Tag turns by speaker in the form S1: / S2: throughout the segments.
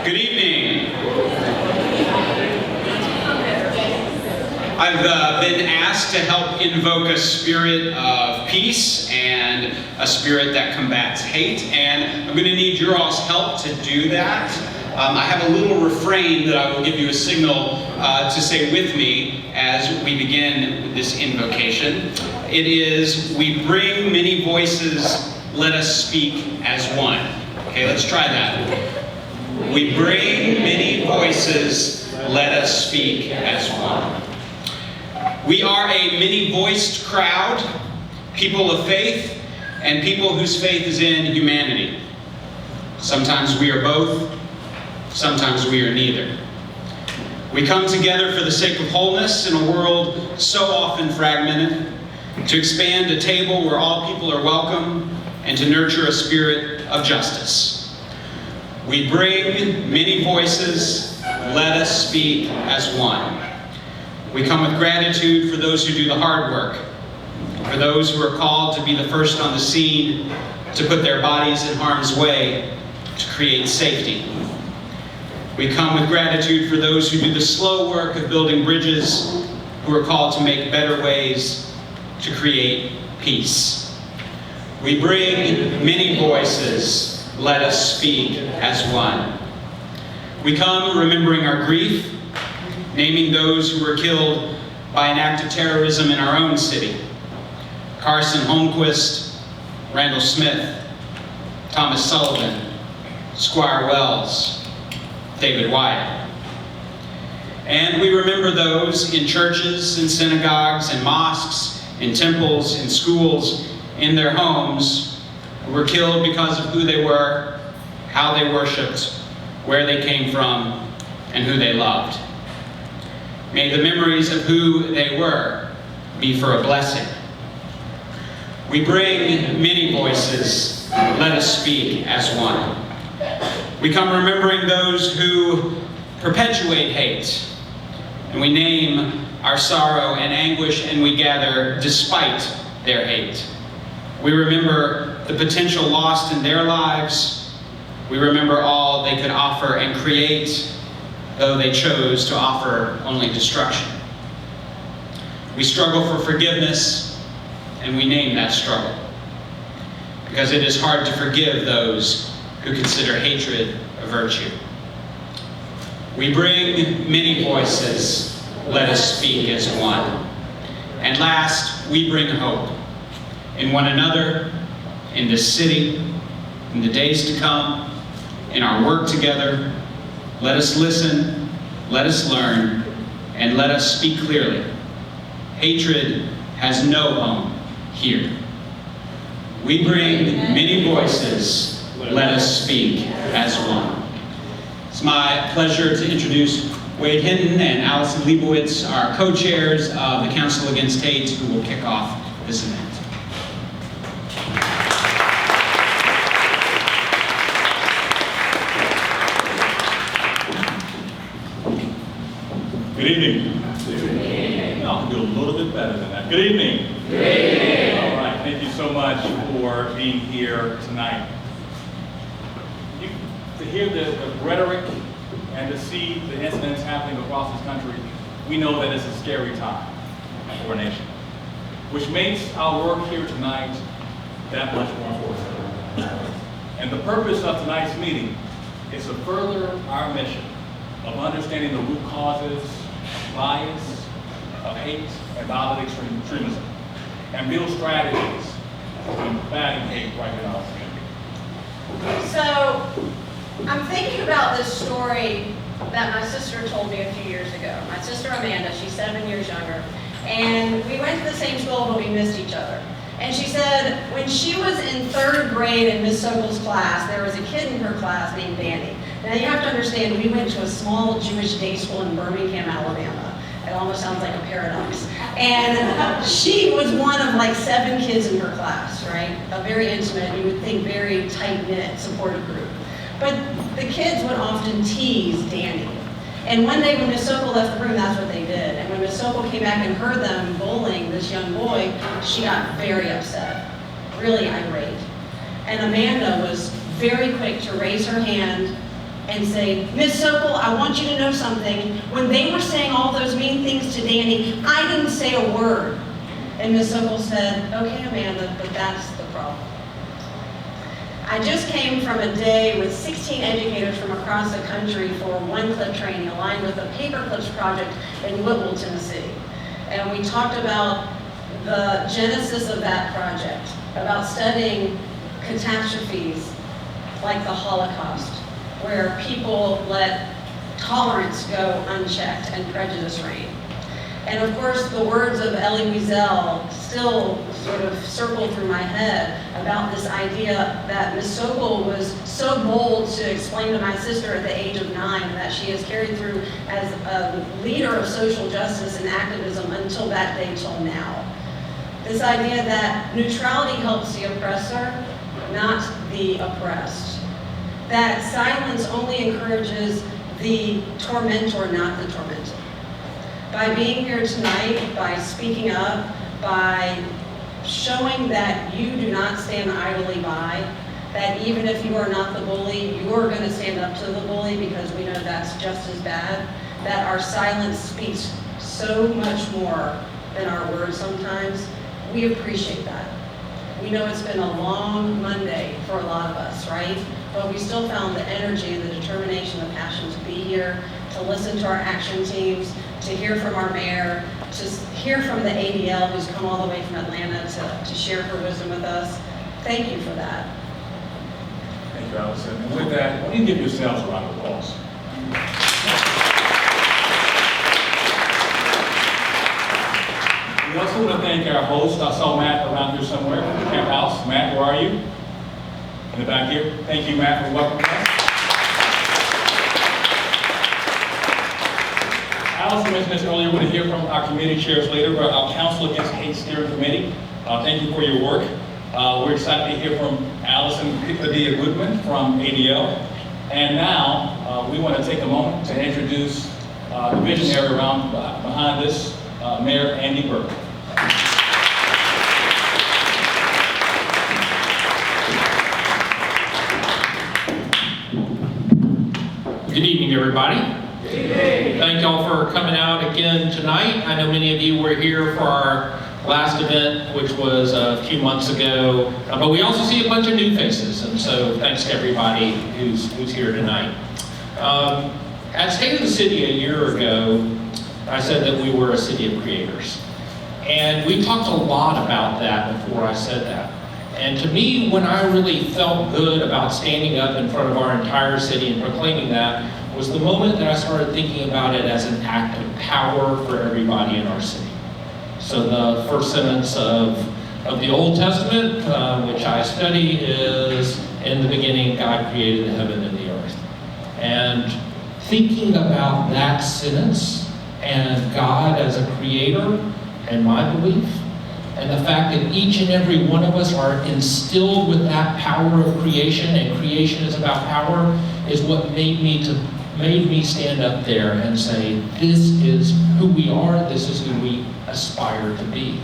S1: Good evening. I've been asked to help invoke a spirit of peace and a spirit that combats hate, and I'm going to need your all's help to do that. I have a little refrain that I will give you a signal to say with me as we begin this invocation. It is, we bring many voices, let us speak as one. Okay, let's try that. We bring many voices, let us speak as one. We are a many-voiced crowd, people of faith, and people whose faith is in humanity. Sometimes we are both, sometimes we are neither. We come together for the sake of wholeness in a world so often fragmented, to expand a table where all people are welcome, and to nurture a spirit of justice. We bring many voices, let us speak as one. We come with gratitude for those who do the hard work, for those who are called to be the first on the scene, to put their bodies in harm's way, to create safety. We come with gratitude for those who do the slow work of building bridges, who are called to make better ways to create peace. We bring many voices, let us speak as one. We come remembering our grief, naming those who were killed by an act of terrorism in our own city. Carson Holmquist, Randall Smith, Thomas Sullivan, Squire Wells, David Wyatt. And we remember those in churches, in synagogues, in mosques, in temples, in schools, in their homes, who were killed because of who they were, how they worshiped, where they came from, and who they loved. May the memories of who they were be for a blessing. We bring many voices, let us speak as one. We come remembering those who perpetuate hate, and we name our sorrow and anguish, and we gather despite their hate. We remember the potential lost in their lives. We remember all they could offer and create, though they chose to offer only destruction. We struggle for forgiveness, and we name that struggle, because it is hard to forgive those who consider hatred a virtue. We bring many voices, let us speak as one. And last, we bring hope in one another, in this city, in the days to come, in our work together. Let us listen, let us learn, and let us speak clearly. Hatred has no home here. We bring many voices, let us speak as one. It's my pleasure to introduce Wade Hinton and Allison Leibowitz, our co-chairs of the Council Against Hate, who will kick off this event.
S2: Good evening. Good evening. I'll do a little bit better than that. Good evening.
S3: Good evening.
S2: All right, thank you so much for being here tonight. To hear the rhetoric and to see the incidents happening across this country, we know that it's a scary time for our nation, which makes our work here tonight that much more important. And the purpose of tonight's meeting is to further our mission of understanding the root causes, bias, of hate and violent extremism, and build strategies for combating hate right in our community.
S3: So, I'm thinking about this story that my sister told me a few years ago. My sister Amanda, she's 7 years younger, and we went to the same school, but we missed each other. And she said when she was in 3rd grade in Miss Sokol's class, there was a kid in her class named Danny. Now you have to understand, we went to a small Jewish day school in Birmingham, Alabama. It almost sounds like a paradox. And she was one of like 7 kids in her class, right? A very intimate, you would think very tight-knit, supportive group. But the kids would often tease Danny. And one day when Miss Sokol left the room, that's what they did. And when Miss Sokol came back and heard them bullying this young boy, she got very upset, really irate. And Amanda was very quick to raise her hand and say, Miss Sokol, I want you to know something. When they were saying all those mean things to Danny, I didn't say a word. And Miss Sokol said, okay, Amanda, but that's the problem. I just came from a day with 16 educators from across the country for one clip training aligned with a paper clips project in Whitwell, Tennessee. And we talked about the genesis of that project, about studying catastrophes like the Holocaust, where people let tolerance go unchecked and prejudice reign. And of course, the words of Elie Wiesel still sort of circle through my head about this idea that Ms. Sokol was so bold to explain to my sister at the age of 9 that she has carried through as a leader of social justice and activism until that day till now. This idea that neutrality helps the oppressor, not the oppressed. That silence only encourages the tormentor, not the tormented. By being here tonight, by speaking up, by showing that you do not stand idly by, that even if you are not the bully, you are going to stand up to the bully because we know that's just as bad, that our silence speaks so much more than our words sometimes. We appreciate that. We know it's been a long Monday for a lot of us, right? But we still found the energy and the determination and passion to be here, to listen to our action teams, to hear from our mayor, to hear from the ADL who's come all the way from Atlanta to share her wisdom with us. Thank you for that.
S2: Thank you, Allison. And with that, why don't you give yourselves a round of applause? We also want to thank our host. I saw Matt around here somewhere from the camp house. Matt, where are you? In the back here. Thank you, Matt, for welcoming us. Allison mentioned this earlier. We're going to hear from our committee chairs later, but our Council Against Hate Steering Committee. Thank you for your work. We're excited to hear from Allison Padilla-Goodman from ADL. And now, we want to take a moment to introduce the visionary around behind this, Mayor Andy Burke.
S4: Good evening, everybody. Good evening. Thank y'all for coming out again tonight. I know many of you were here for our last event, which was a few months ago, but we also see a bunch of new faces, and so thanks to everybody who's here tonight. At State of the City a year ago, I said that we were a city of creators. And we talked a lot about that before I said that. And to me, when I really felt good about standing up in front of our entire city and proclaiming that, was the moment that I started thinking about it as an act of power for everybody in our city. So the first sentence of the Old Testament, which I study, is, in the beginning, God created the heaven and the earth. And thinking about that sentence, and God as a creator, and my belief, and the fact that each and every one of us are instilled with that power of creation, and creation is about power, is what made me stand up there and say, this is who we are, this is who we aspire to be.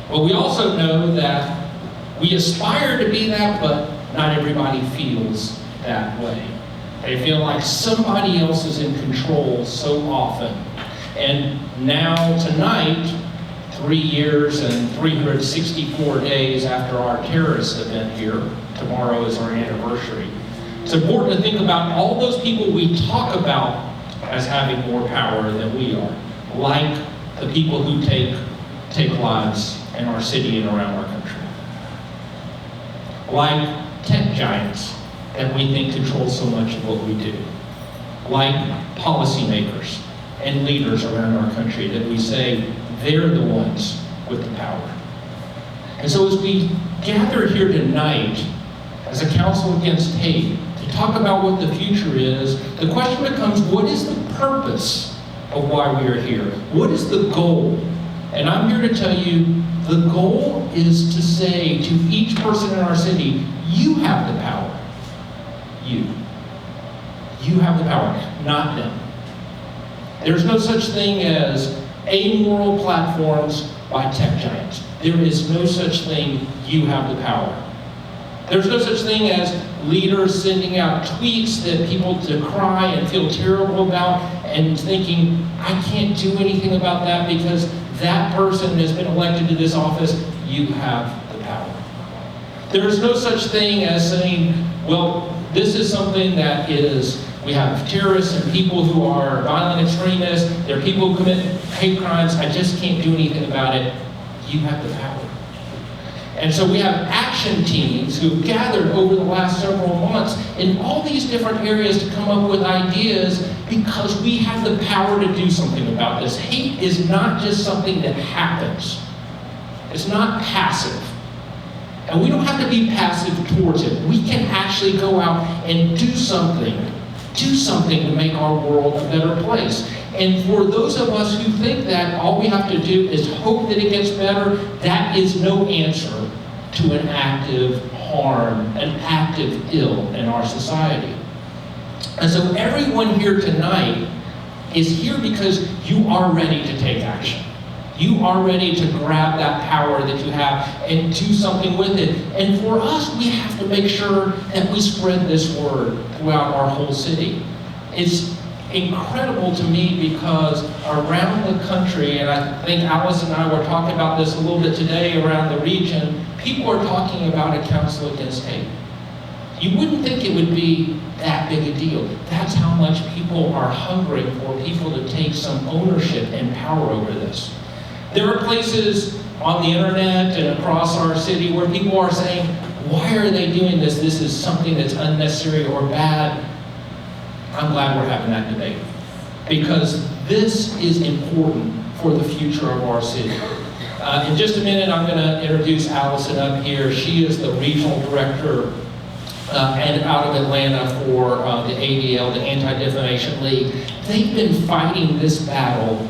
S4: But we also know that we aspire to be that, but not everybody feels that way. They feel like somebody else is in control so often. And now, tonight, 3 years and 364 days after our terrorist event here, tomorrow is our anniversary, it's important to think about all those people we talk about as having more power than we are, like the people who take lives in our city and around our country. Like tech giants that we think control so much of what we do. Like policymakers and leaders around our country that we say they're the ones with the power. And so as we gather here tonight as a council against hate to talk about what the future is, the question becomes, what is the purpose of why we are here? What is the goal? And I'm here to tell you, the goal is to say to each person in our city, you have the power. You have the power, not them. There's no such thing as amoral platforms by tech giants. There is no such thing, you have the power. There's no such thing as leaders sending out tweets that people decry and feel terrible about and thinking, I can't do anything about that because that person has been elected to this office. You have the power. There's no such thing as saying, well, this is something that is, we have terrorists and people who are violent extremists, there are people who commit hate crimes, I just can't do anything about it. You have the power. And so we have action teams who've gathered over the last several months in all these different areas to come up with ideas because we have the power to do something about this. Hate is not just something that happens. It's not passive. And we don't have to be passive towards it. We can actually go out and do something to make our world a better place. And for those of us who think that all we have to do is hope that it gets better, that is no answer to an active harm, an active ill in our society. And so everyone here tonight is here because you are ready to take action. You are ready to grab that power that you have and do something with it. And for us, we have to make sure that we spread this word throughout our whole city. It's incredible to me because around the country, and I think Alice and I were talking about this a little bit today around the region, people are talking about a council against hate. You wouldn't think it would be that big a deal. That's how much people are hungering for people to take some ownership and power over this. There are places on the internet and across our city where people are saying, why are they doing this? This is something that's unnecessary or bad. I'm glad we're having that debate because this is important for the future of our city. In just a minute, I'm going to introduce Allison up here. She is the regional director and out of Atlanta for the ADL, the Anti-Defimation League. They've been fighting this battle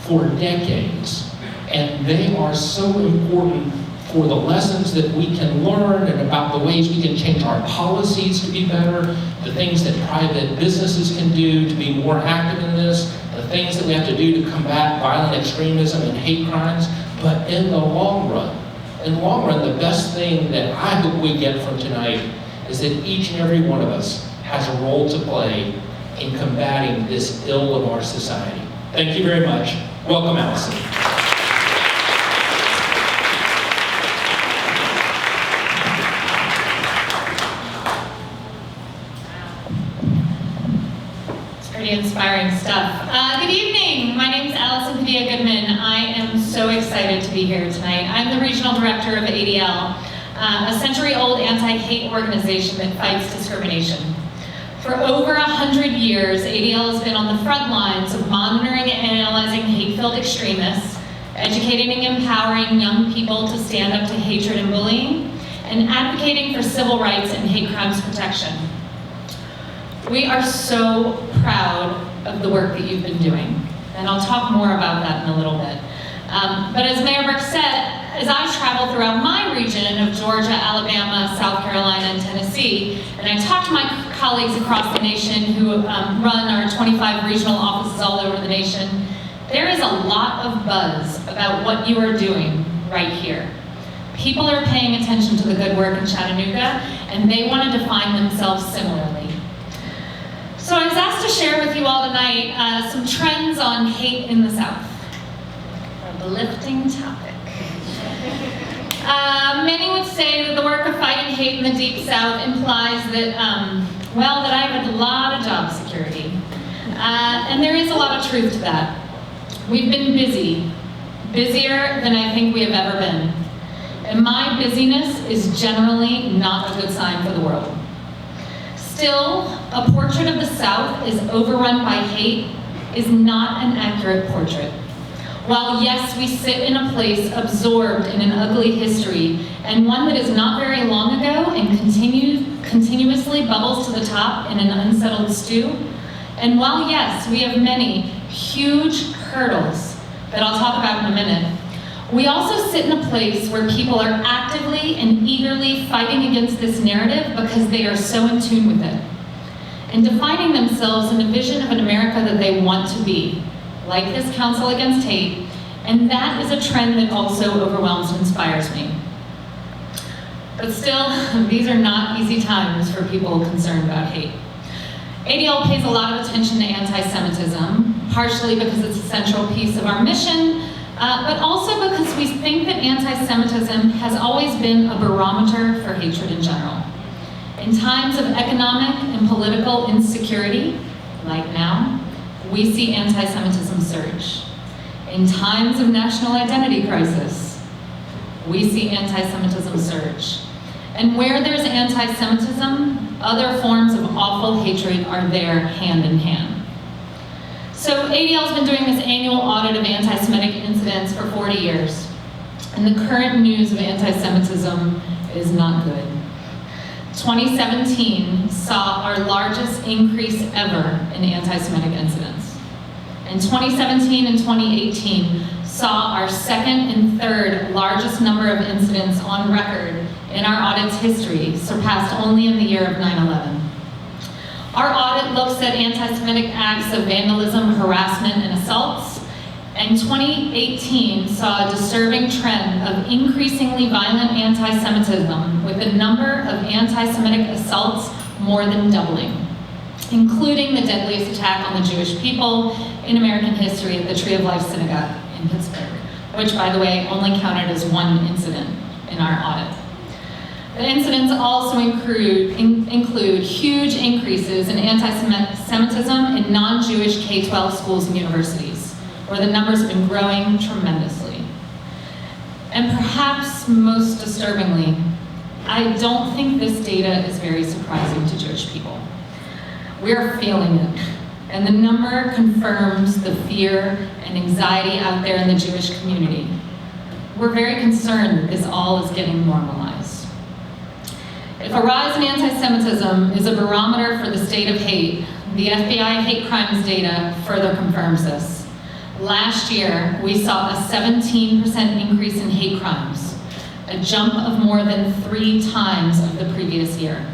S4: for decades, and they are so important for the lessons that we can learn and about the ways we can change our policies to be better, the things that private businesses can do to be more active in this, the things that we have to do to combat violent extremism and hate crimes. But in the long run, the best thing that I hope we get from tonight is that each and every one of us has a role to play in combating this ill of our society. Thank you very much. Welcome, Allison.
S5: It's pretty inspiring stuff. Good evening. My name is Allison Padilla-Goodman. I am so excited to be here tonight. I'm the regional director of ADL, a century-old anti-hate organization that fights discrimination. For over 100 years, ADL has been on the front lines of monitoring and analyzing hate-filled extremists, educating and empowering young people to stand up to hatred and bullying, and advocating for civil rights and hate crimes protection. We are so proud of the work that you've been doing, and I'll talk more about that in a little bit. But as Mayor Burke said, as I travel throughout my region of Georgia, Alabama, South Carolina, and Tennessee, and I talk to my colleagues across the nation who run our 25 regional offices all over the nation, there is a lot of buzz about what you are doing right here. People are paying attention to the good work in Chattanooga, and they want to define themselves similarly. So I was asked to share with you all tonight some trends on hate in the South. A uplifting topic. Many would say that the work of fighting hate in the Deep South implies that, well, that I have a lot of job security. And there is a lot of truth to that. We've been busy, busier than I think we have ever been. And my busyness is generally not a good sign for the world. Still, a portrait of the South is overrun by hate is not an accurate portrait. While yes, we sit in a place absorbed in an ugly history, and one that is not very long ago and continuously bubbles to the top in an unsettled stew, and while yes, we have many huge hurdles that I'll talk about in a minute, we also sit in a place where people are actively and eagerly fighting against this narrative because they are so in tune with it, and defining themselves in a vision of an America that they want to be, like this Council Against Hate, and that is a trend that also overwhelms and inspires me. But still, these are not easy times for people concerned about hate. ADL pays a lot of attention to anti-Semitism, partially because it's a central piece of our mission, but also because we think that anti-Semitism has always been a barometer for hatred in general. In times of economic and political insecurity, like now, we see anti-Semitism surge. In times of national identity crisis, we see anti-Semitism surge. And where there's anti-Semitism, other forms of awful hatred are there hand in hand. So ADL's been doing this annual audit of anti-Semitic incidents for 40 years. And the current news of anti-Semitism is not good. 2017 saw our largest increase ever in anti-Semitic incidents. And 2017 and 2018 saw our second and third largest number of incidents on record in our audit's history, surpassed only in the year of 9/11. Our audit looks at anti-Semitic acts of vandalism, harassment, and assaults, and 2018 saw a disturbing trend of increasingly violent anti-Semitism, with the number of anti-Semitic assaults more than doubling, including the deadliest attack on the Jewish people in American history at the Tree of Life Synagogue in Pittsburgh, which, by the way, only counted as one incident in our audit. The incidents also include huge increases in anti-Semitism in non-Jewish K-12 schools and universities, where the numbers have been growing tremendously. And perhaps most disturbingly, I don't think this data is very surprising to Jewish people. We're feeling it, and the number confirms the fear and anxiety out there in the Jewish community. We're very concerned that this all is getting normalized. If a rise in anti-Semitism is a barometer for the state of hate, the FBI hate crimes data further confirms this. Last year, we saw a 17% increase in hate crimes, a jump of more than 3 times of the previous year.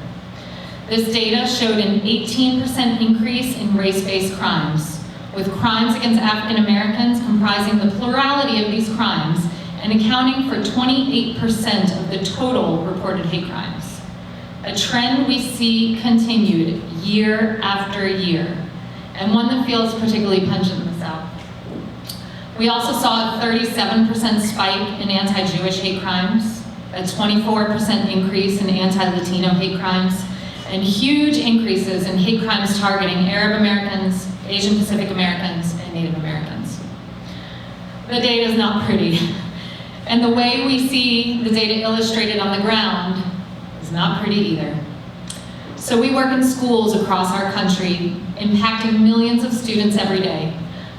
S5: This data showed an 18% increase in race-based crimes, with crimes against African Americans comprising the plurality of these crimes and accounting for 28% of the total reported hate crimes. A trend we see continued year after year, and one that feels particularly pungent in the South. We also saw a 37% spike in anti-Jewish hate crimes, a 24% increase in anti-Latino hate crimes, and huge increases in hate crimes targeting Arab Americans, Asian Pacific Americans, and Native Americans. The data is not pretty, and the way we see the data illustrated on the ground is not pretty either. So we work in schools across our country, impacting millions of students every day.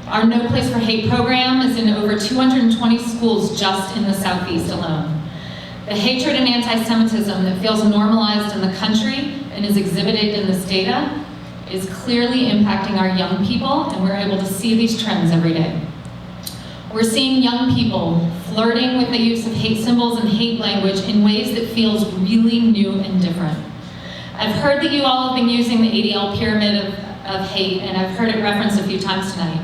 S5: Our No Place for Hate program is in over 220 schools just in the Southeast alone. The hatred and anti-Semitism that feels normalized in the country and is exhibited in this data is clearly impacting our young people, and we're able to see these trends every day. We're seeing young people flirting with the use of hate symbols and hate language in ways that feels really new and different. I've heard that you all have been using the ADL pyramid of hate, and I've heard it referenced a few times tonight.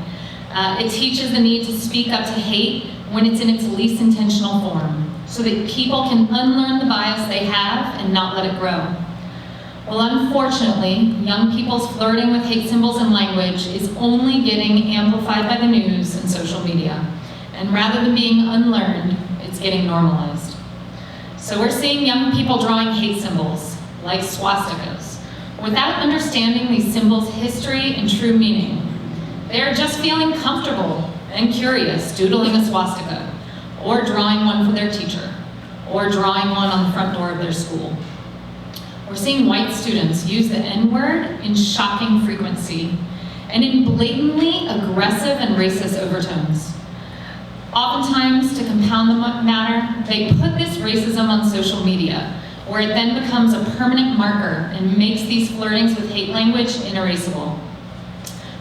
S5: It teaches the need to speak up to hate when it's in its least intentional form, so that people can unlearn the bias they have and not let it grow. Well, unfortunately, young people's flirting with hate symbols and language is only getting amplified by the news and social media. And rather than being unlearned, it's getting normalized. So we're seeing young people drawing hate symbols, like swastikas, without understanding these symbols' history and true meaning. They're just feeling comfortable and curious doodling a swastika, or drawing one for their teacher, or drawing one on the front door of their school. We're seeing white students use the N-word in shocking frequency and in blatantly aggressive and racist overtones. Oftentimes, to compound the matter, they put this racism on social media, where it then becomes a permanent marker and makes these flirtings with hate language inerasable.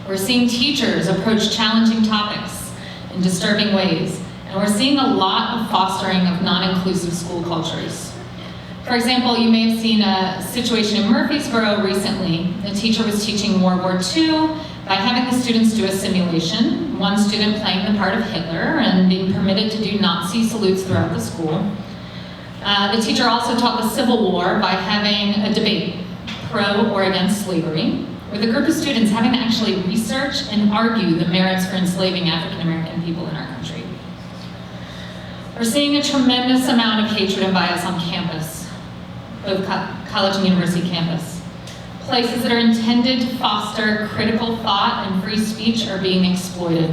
S5: We're seeing teachers approach challenging topics in disturbing ways, and we're seeing a lot of fostering of non-inclusive school cultures. For example, you may have seen a situation in Murfreesboro recently. A teacher was teaching World War II by having the students do a simulation, one student playing the part of Hitler and being permitted to do Nazi salutes throughout the school. The teacher also taught the Civil War by having a debate, pro or against slavery, with a group of students having to actually research and argue the merits for enslaving African American people in our country. We're seeing a tremendous amount of hatred and bias on campus, both college and university campus. Places that are intended to foster critical thought and free speech are being exploited.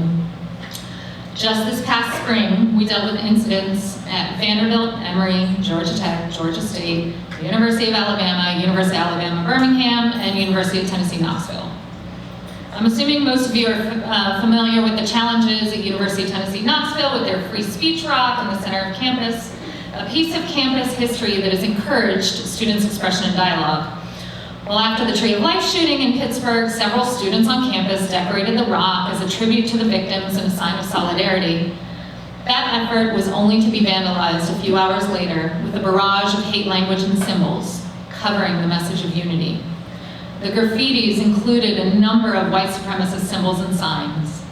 S5: Just this past spring, we dealt with incidents at Vanderbilt, Emory, Georgia Tech, Georgia State, the University of Alabama, Birmingham, and University of Tennessee, Knoxville. I'm assuming most of you are familiar with the challenges at University of Tennessee, Knoxville with their free speech rock in the center of campus, a piece of campus history that has encouraged students' expression and dialogue. Well, after the Tree of Life shooting in Pittsburgh, several students on campus decorated the rock as a tribute to the victims and a sign of solidarity. That effort was only to be vandalized a few hours later with a barrage of hate language and symbols covering the message of unity. The graffitis included a number of white supremacist symbols and signs.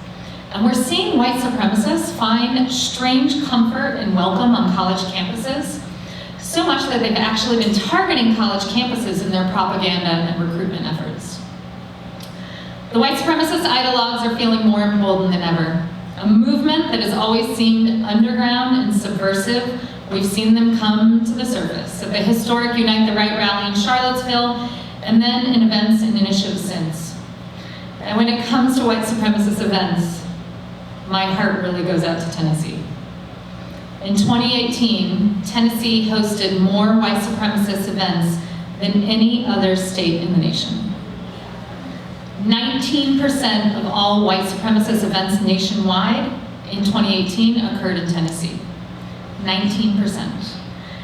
S5: And we're seeing white supremacists find strange comfort and welcome on college campuses, so much that they've actually been targeting college campuses in their propaganda and recruitment efforts. The white supremacist ideologues are feeling more emboldened than ever. A movement that has always seemed underground and subversive, we've seen them come to the surface at the historic Unite the Right rally in Charlottesville, and then in events and initiatives since. And when it comes to white supremacist events, my heart really goes out to Tennessee. In 2018, Tennessee hosted more white supremacist events than any other state in the nation. 19% of all white supremacist events nationwide in 2018 occurred in Tennessee. 19%.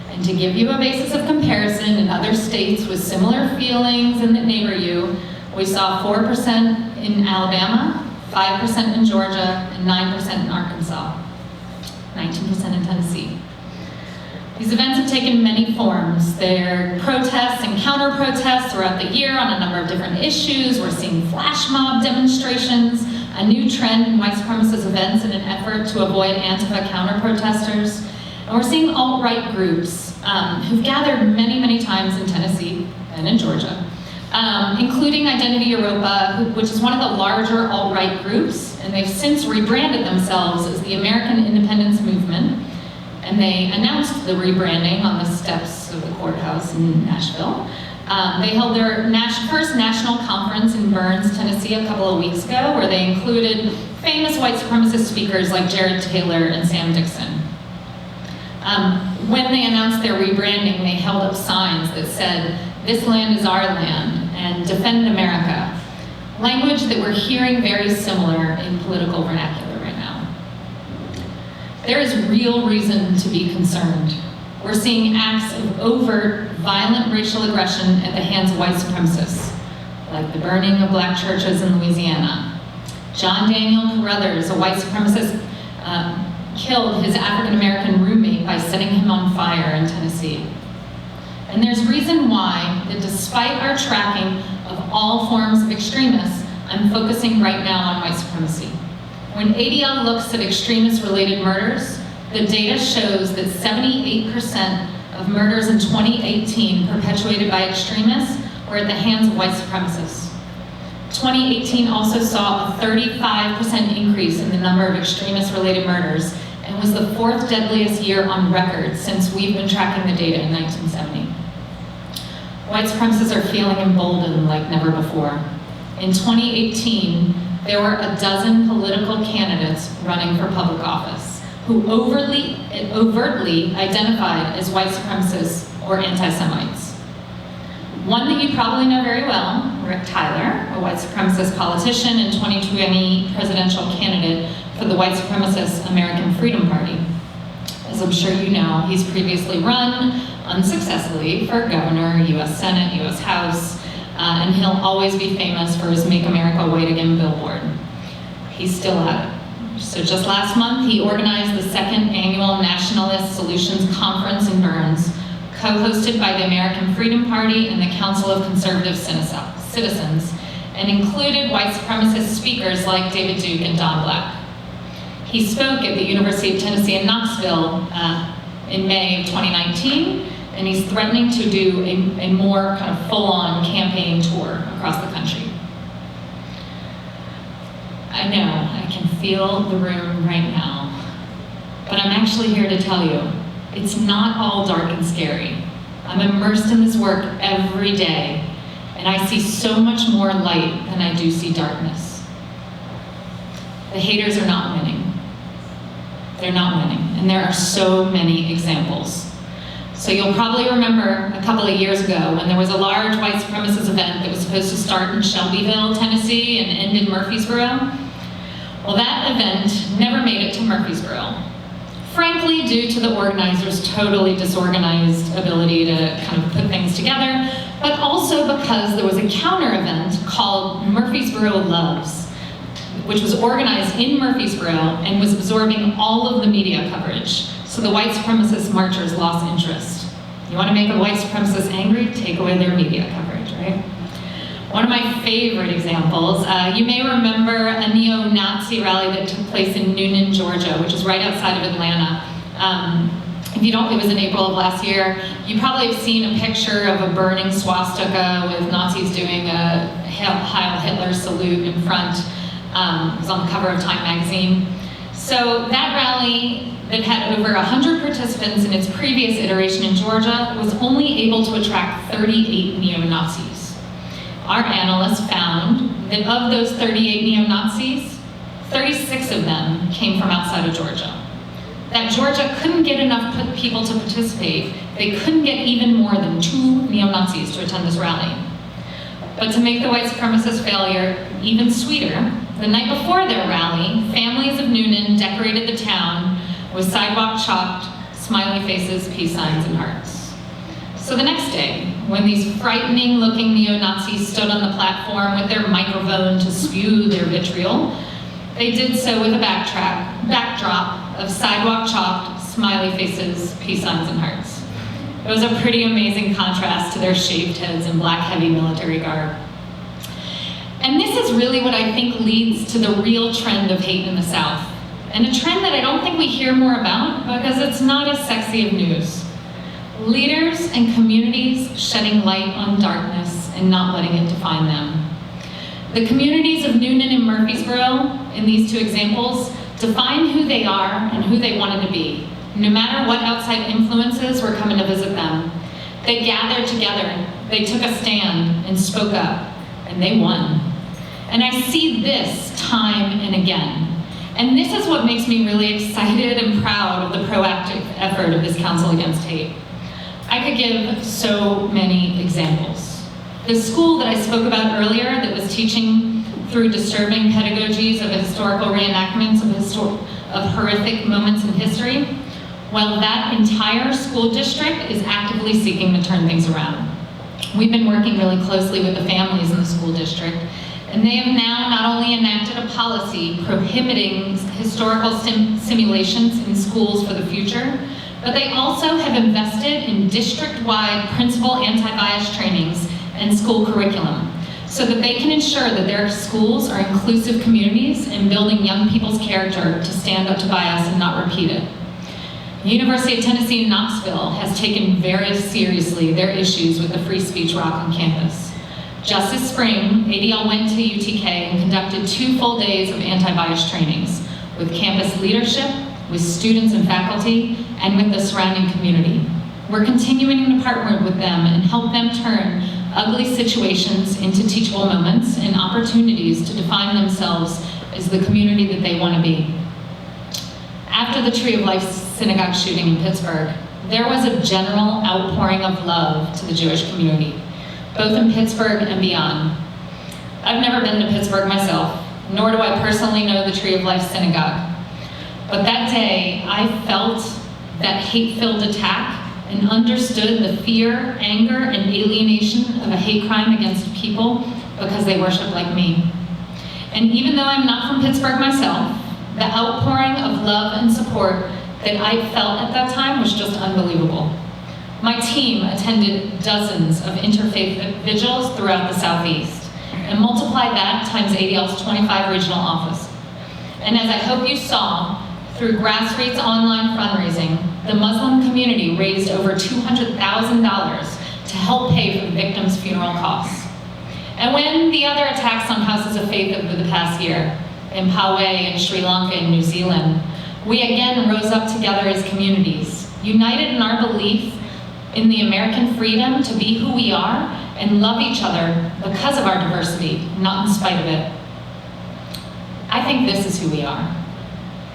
S5: And to give you a basis of comparison, in other states with similar feelings and that neighbor you, we saw 4% in Alabama, 5% in Georgia, and 9% in Arkansas. 19% in Tennessee. These events have taken many forms. They're protests and counter-protests throughout the year on a number of different issues. We're seeing flash mob demonstrations, a new trend in white supremacist events in an effort to avoid Antifa counter-protesters. And we're seeing alt-right groups who've gathered many, many times in Tennessee and in Georgia, including Identity Europa, which is one of the larger alt-right groups, and they've since rebranded themselves as the American Independence Movement, and they announced the rebranding on the steps of the courthouse in Nashville. They held their first national conference in Burns, Tennessee a couple of weeks ago, where they included famous white supremacist speakers like Jared Taylor and Sam Dixon. When they announced their rebranding, they held up signs that said, "This land is our land," and "Defend America." Language that we're hearing very similar in political vernacular right now. There is real reason to be concerned. We're seeing acts of overt, violent racial aggression at the hands of white supremacists, like the burning of black churches in Louisiana. John Daniel Carruthers, a white supremacist, killed his African-American roommate by setting him on fire in Tennessee. And there's reason why that despite our tracking of all forms of extremists, I'm focusing right now on white supremacy. When ADL looks at extremist-related murders, the data shows that 78% of murders in 2018 perpetuated by extremists were at the hands of white supremacists. 2018 also saw a 35% increase in the number of extremist-related murders and was the 4th deadliest year on record since we've been tracking the data in 1970. White supremacists are feeling emboldened like never before. In 2018, there were a dozen political candidates running for public office who overtly identified as white supremacists or anti-Semites. One that you probably know very well, Rick Tyler, a white supremacist politician and 2020 presidential candidate for the white supremacist American Freedom Party. As I'm sure you know, he's previously run unsuccessfully for governor, US Senate, US House, and he'll always be famous for his Make America White Again billboard. He's still at it. So just last month, he organized the 2nd annual Nationalist Solutions Conference in Burns, co-hosted by the American Freedom Party and the Council of Conservative Citizens, and included white supremacist speakers like David Duke and Don Black. He spoke at the University of Tennessee in Knoxville in May of 2019, and he's threatening to do a more kind of full-on campaign tour across the country. I know, I can feel the room right now, but I'm actually here to tell you, it's not all dark and scary. I'm immersed in this work every day, and I see so much more light than I do see darkness. The haters are not winning. They're not winning, and there are so many examples. So you'll probably remember a couple of years ago when there was a large white supremacist event that was supposed to start in Shelbyville, Tennessee, and end in Murfreesboro. Well, that event never made it to Murfreesboro. Frankly, due to the organizers' totally disorganized ability to kind of put things together, but also because there was a counter event called Murfreesboro Loves, which was organized in Murfreesboro and was absorbing all of the media coverage. So the white supremacist marchers lost interest. You want to make a white supremacist angry? Take away their media coverage, right? One of my favorite examples, you may remember a neo-Nazi rally that took place in Noonan, Georgia, which is right outside of Atlanta. If you don't, it was in April of last year. You probably have seen a picture of a burning swastika with Nazis doing a Heil Hitler salute in front. It was on the cover of Time magazine. So that rally that had over 100 participants in its previous iteration in Georgia was only able to attract 38 neo-Nazis. Our analysts found that of those 38 neo-Nazis, 36 of them came from outside of Georgia. That Georgia couldn't get enough people to participate. They couldn't get even more than 2 neo-Nazis to attend this rally. But to make the white supremacist failure even sweeter, the night before their rally, families of Noonan decorated the town with sidewalk chalked, smiley faces, peace signs, and hearts. So the next day, when these frightening-looking neo-Nazis stood on the platform with their microphone to spew their vitriol, they did so with a backdrop of sidewalk-chalked, smiley faces, peace signs, and hearts. It was a pretty amazing contrast to their shaved heads and black heavy military garb. And this is really what I think leads to the real trend of hate in the South, and a trend that I don't think we hear more about because it's not as sexy of news. Leaders and communities shedding light on darkness and not letting it define them. The communities of Noonan and Murfreesboro, in these 2 examples, define who they are and who they wanted to be, no matter what outside influences were coming to visit them. They gathered together, they took a stand and spoke up, and they won. And I see this time and again. And this is what makes me really excited and proud of the proactive effort of this Council Against Hate. I could give so many examples. The school that I spoke about earlier that was teaching through disturbing pedagogies of historical reenactments of horrific moments in history, well, that entire school district is actively seeking to turn things around. We've been working really closely with the families in the school district, and they have now not only enacted a policy prohibiting historical simulations in schools for the future, but they also have invested in district-wide principal anti-bias trainings and school curriculum so that they can ensure that their schools are inclusive communities and building young people's character to stand up to bias and not repeat it. The University of Tennessee in Knoxville has taken very seriously their issues with the free speech rock on campus. Just this spring, ADL went to UTK and conducted 2 full days of anti-bias trainings with campus leadership, with students and faculty, and with the surrounding community. We're continuing to partner with them and help them turn ugly situations into teachable moments and opportunities to define themselves as the community that they want to be. After the Tree of Life synagogue shooting in Pittsburgh, there was a general outpouring of love to the Jewish community, both in Pittsburgh and beyond. I've never been to Pittsburgh myself, nor do I personally know the Tree of Life synagogue. But that day, I felt that hate-filled attack and understood the fear, anger, and alienation of a hate crime against people because they worship like me. And even though I'm not from Pittsburgh myself, the outpouring of love and support that I felt at that time was just unbelievable. My team attended dozens of interfaith vigils throughout the Southeast, and multiply that times ADL's 25 regional offices. And as I hope you saw, through grassroots online fundraising, the Muslim community raised over $200,000 to help pay for the victims' funeral costs. And when the other attacks on houses of faith over the past year, in Poway and Sri Lanka and New Zealand, we again rose up together as communities, united in our belief in the American freedom to be who we are and love each other because of our diversity, not in spite of it. I think this is who we are.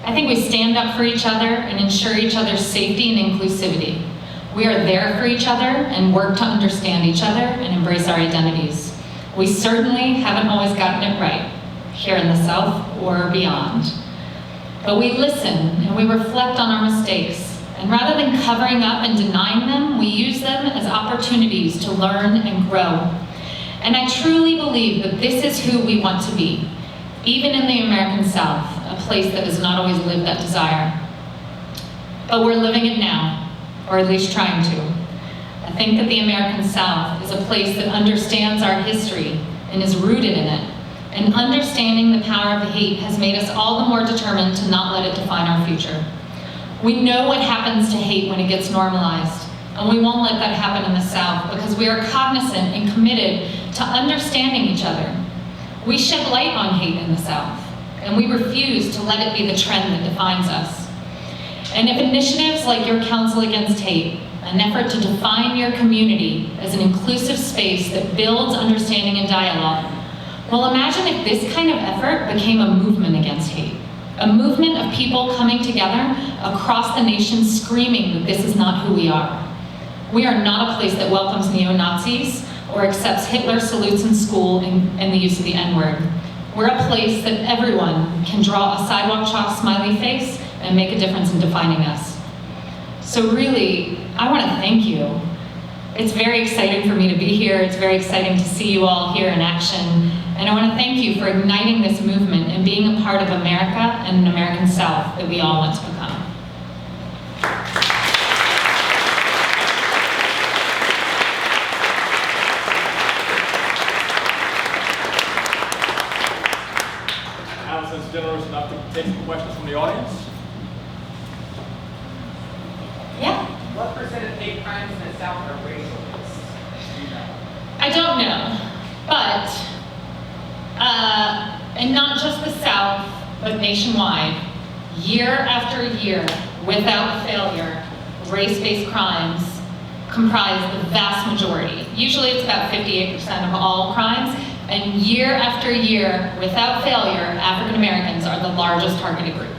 S5: I think we stand up for each other and ensure each other's safety and inclusivity. We are there for each other and work to understand each other and embrace our identities. We certainly haven't always gotten it right, here in the South or beyond. But we listen and we reflect on our mistakes. And rather than covering up and denying them, we use them as opportunities to learn and grow. And I truly believe that this is who we want to be, even in the American South, a place that has not always lived that desire. But we're living it now, or at least trying to. I think that the American South is a place that understands our history and is rooted in it. And understanding the power of hate has made us all the more determined to not let it define our future. We know what happens to hate when it gets normalized, and we won't let that happen in the South because we are cognizant and committed to understanding each other. We shed light on hate in the South, and we refuse to let it be the trend that defines us. And if initiatives like your Council Against Hate, an effort to define your community as an inclusive space that builds understanding and dialogue, well, imagine if this kind of effort became a movement against hate. A movement of people coming together across the nation screaming that this is not who we are. We are not a place that welcomes neo-Nazis or accepts Hitler salutes in school and the use of the N-word. We're a place that everyone can draw a sidewalk chalk smiley face and make a difference in defining us. So really, I want to thank you. It's very exciting for me to be here. It's very exciting to see you all here in action. And I want to thank you for igniting this movement and being a part of America and an American South that we all want to become.
S2: Allison's generous enough to take some questions from the audience.
S5: Yeah?
S6: What percent of hate crimes in the South are racial based?
S5: I don't know, but, and not just the South, but nationwide, year after year, without failure, race-based crimes comprise the vast majority. Usually it's about 58% of all crimes, and year after year, without failure, African Americans are the largest targeted group.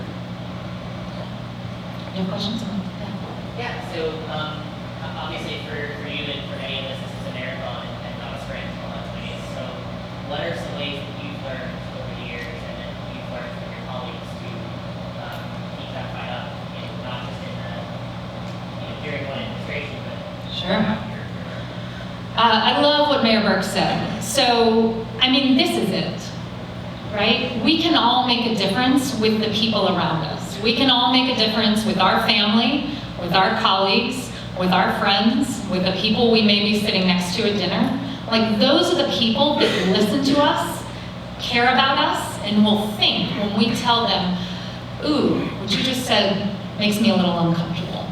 S5: You have questions?
S6: Yeah, so obviously for you and for many of us, this is a marathon and not a sprint on the 20s. So what are some ways that you've learned over the years and that you've learned from your colleagues to keep that fight up, not just in the, during one administration, but
S5: Sure.
S6: after?
S5: I love what Mayor Burke said. So, I mean, this is it, right? We can all make a difference with the people around us. We can all make a difference with our family, with our colleagues, with our friends, with the people we may be sitting next to at dinner. Like, those are the people that listen to us, care about us, and will think when we tell them, ooh, what you just said makes me a little uncomfortable.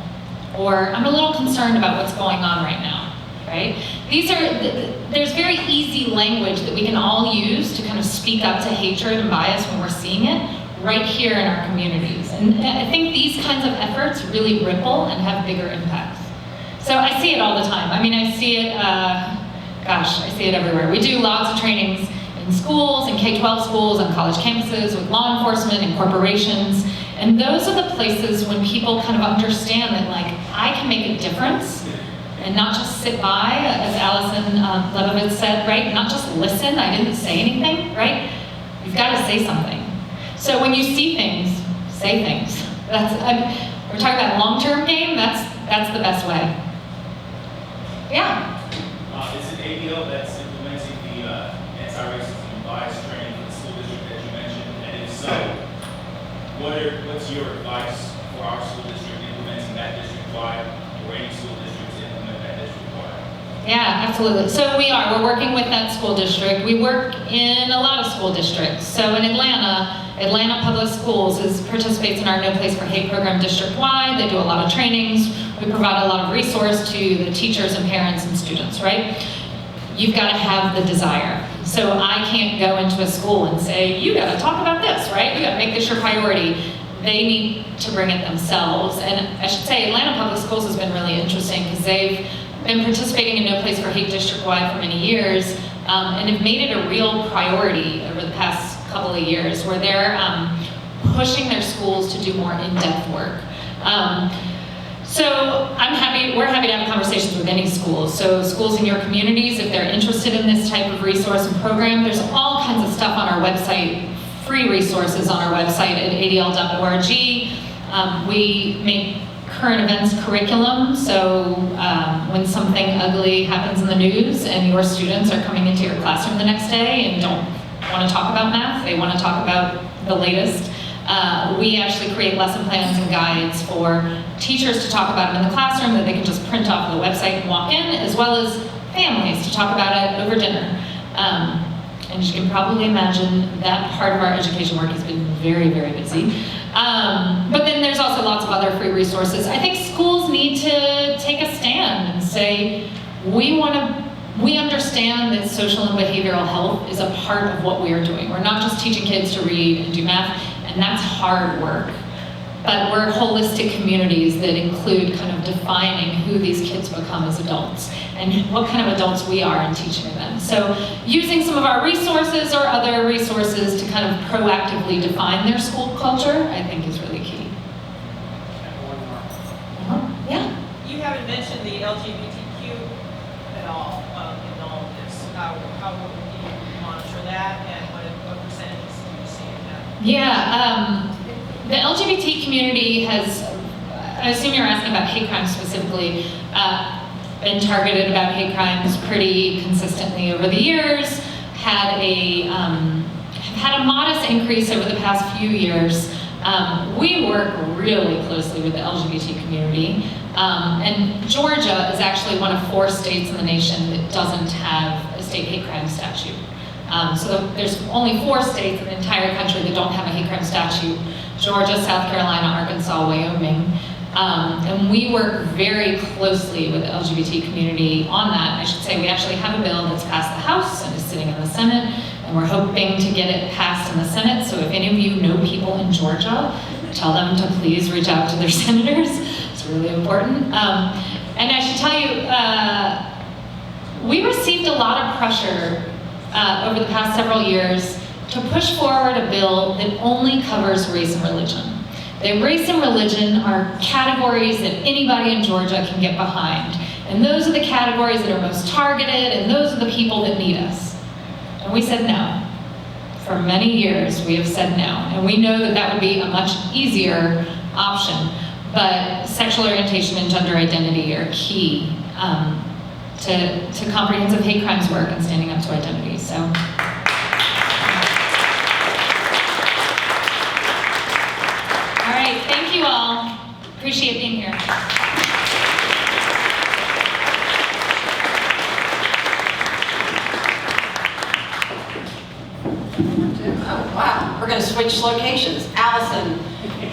S5: Or I'm a little concerned about what's going on right now, right? There's very easy language that we can all use to kind of speak up to hatred and bias when we're seeing it right here in our communities. And I think these kinds of efforts really ripple and have bigger impacts. So I see it all the time. I mean, I see it, I see it everywhere. We do lots of trainings in schools, in K-12 schools, on college campuses, with law enforcement and corporations. And those are the places when people kind of understand that, like, I can make a difference and not just sit by, as Allison Lebovitz said, right? Not just listen, I didn't say anything, right? You've got to say something. So when you see things, say things. We're talking about long-term game, that's the best way. Yeah?
S7: Is it ADL that's implementing the anti-racism and bias training for the school district that you mentioned? And if so, what's your advice for our school district implementing that district-wide, or any school district to implement that district-wide?
S5: Yeah, absolutely. So we're working with that school district. We work in a lot of school districts. So in Atlanta Public Schools participates in our No Place for Hate program district-wide. They do a lot of trainings. We provide a lot of resource to the teachers and parents and students, right? You've got to have the desire. So I can't go into a school and say, you got to talk about this, right? You got to make this your priority. They need to bring it themselves. And I should say Atlanta Public Schools has been really interesting because they've been participating in No Place for Hate district-wide for many years and have made it a real priority over the past couple of years where they're pushing their schools to do more in-depth work. So we're happy to have conversations with any schools. So schools in your communities, if they're interested in this type of resource and program, there's all kinds of stuff on our website, free resources on our website at adl.org. We make current events curriculum, so when something ugly happens in the news and your students are coming into your classroom the next day and don't want to talk about math, they want to talk about the latest, we actually create lesson plans and guides for teachers to talk about them in the classroom that they can just print off the website and walk in, as well as families to talk about it over dinner. And you can probably imagine that part of our education work has been very, very busy. But then there's also lots of other free resources. I think schools need to take a stand and say, we understand that social and behavioral health is a part of what we are doing. We're not just teaching kids to read and do math, and that's hard work. But we're holistic communities that include kind of defining who these kids become as adults and what kind of adults we are in teaching them. So using some of our resources or other resources to kind of proactively define their school culture, I think is really key. Yeah?
S8: You haven't mentioned the LGBTQ at all in all of this. How will you monitor that and what percentages do you see in that?
S5: Yeah, the LGBT community has, I assume you're asking about hate crimes specifically, been targeted about hate crimes pretty consistently over the years, have had a modest increase over the past few years. We work really closely with the LGBT community, and Georgia is actually one of 4 states in the nation that doesn't have a state hate crime statute. So there's only 4 states in the entire country that don't have a hate crime statute: Georgia, South Carolina, Arkansas, Wyoming. And we work very closely with the LGBT community on that. I should say we actually have a bill that's passed the House and is sitting in the Senate, and we're hoping to get it passed in the Senate. So if any of you know people in Georgia, tell them to please reach out to their senators. It's really important. And I should tell you, we received a lot of pressure over the past several years to push forward a bill that only covers race and religion. That race and religion are categories that anybody in Georgia can get behind. And those are the categories that are most targeted, and those are the people that need us. And we said no. For many years, we have said no. And we know that that would be a much easier option. But sexual orientation and gender identity are key to comprehensive hate crimes work and standing up to identity. So. All right, thank you all. Appreciate being here.
S9: Oh, wow, we're going to switch locations. Allison,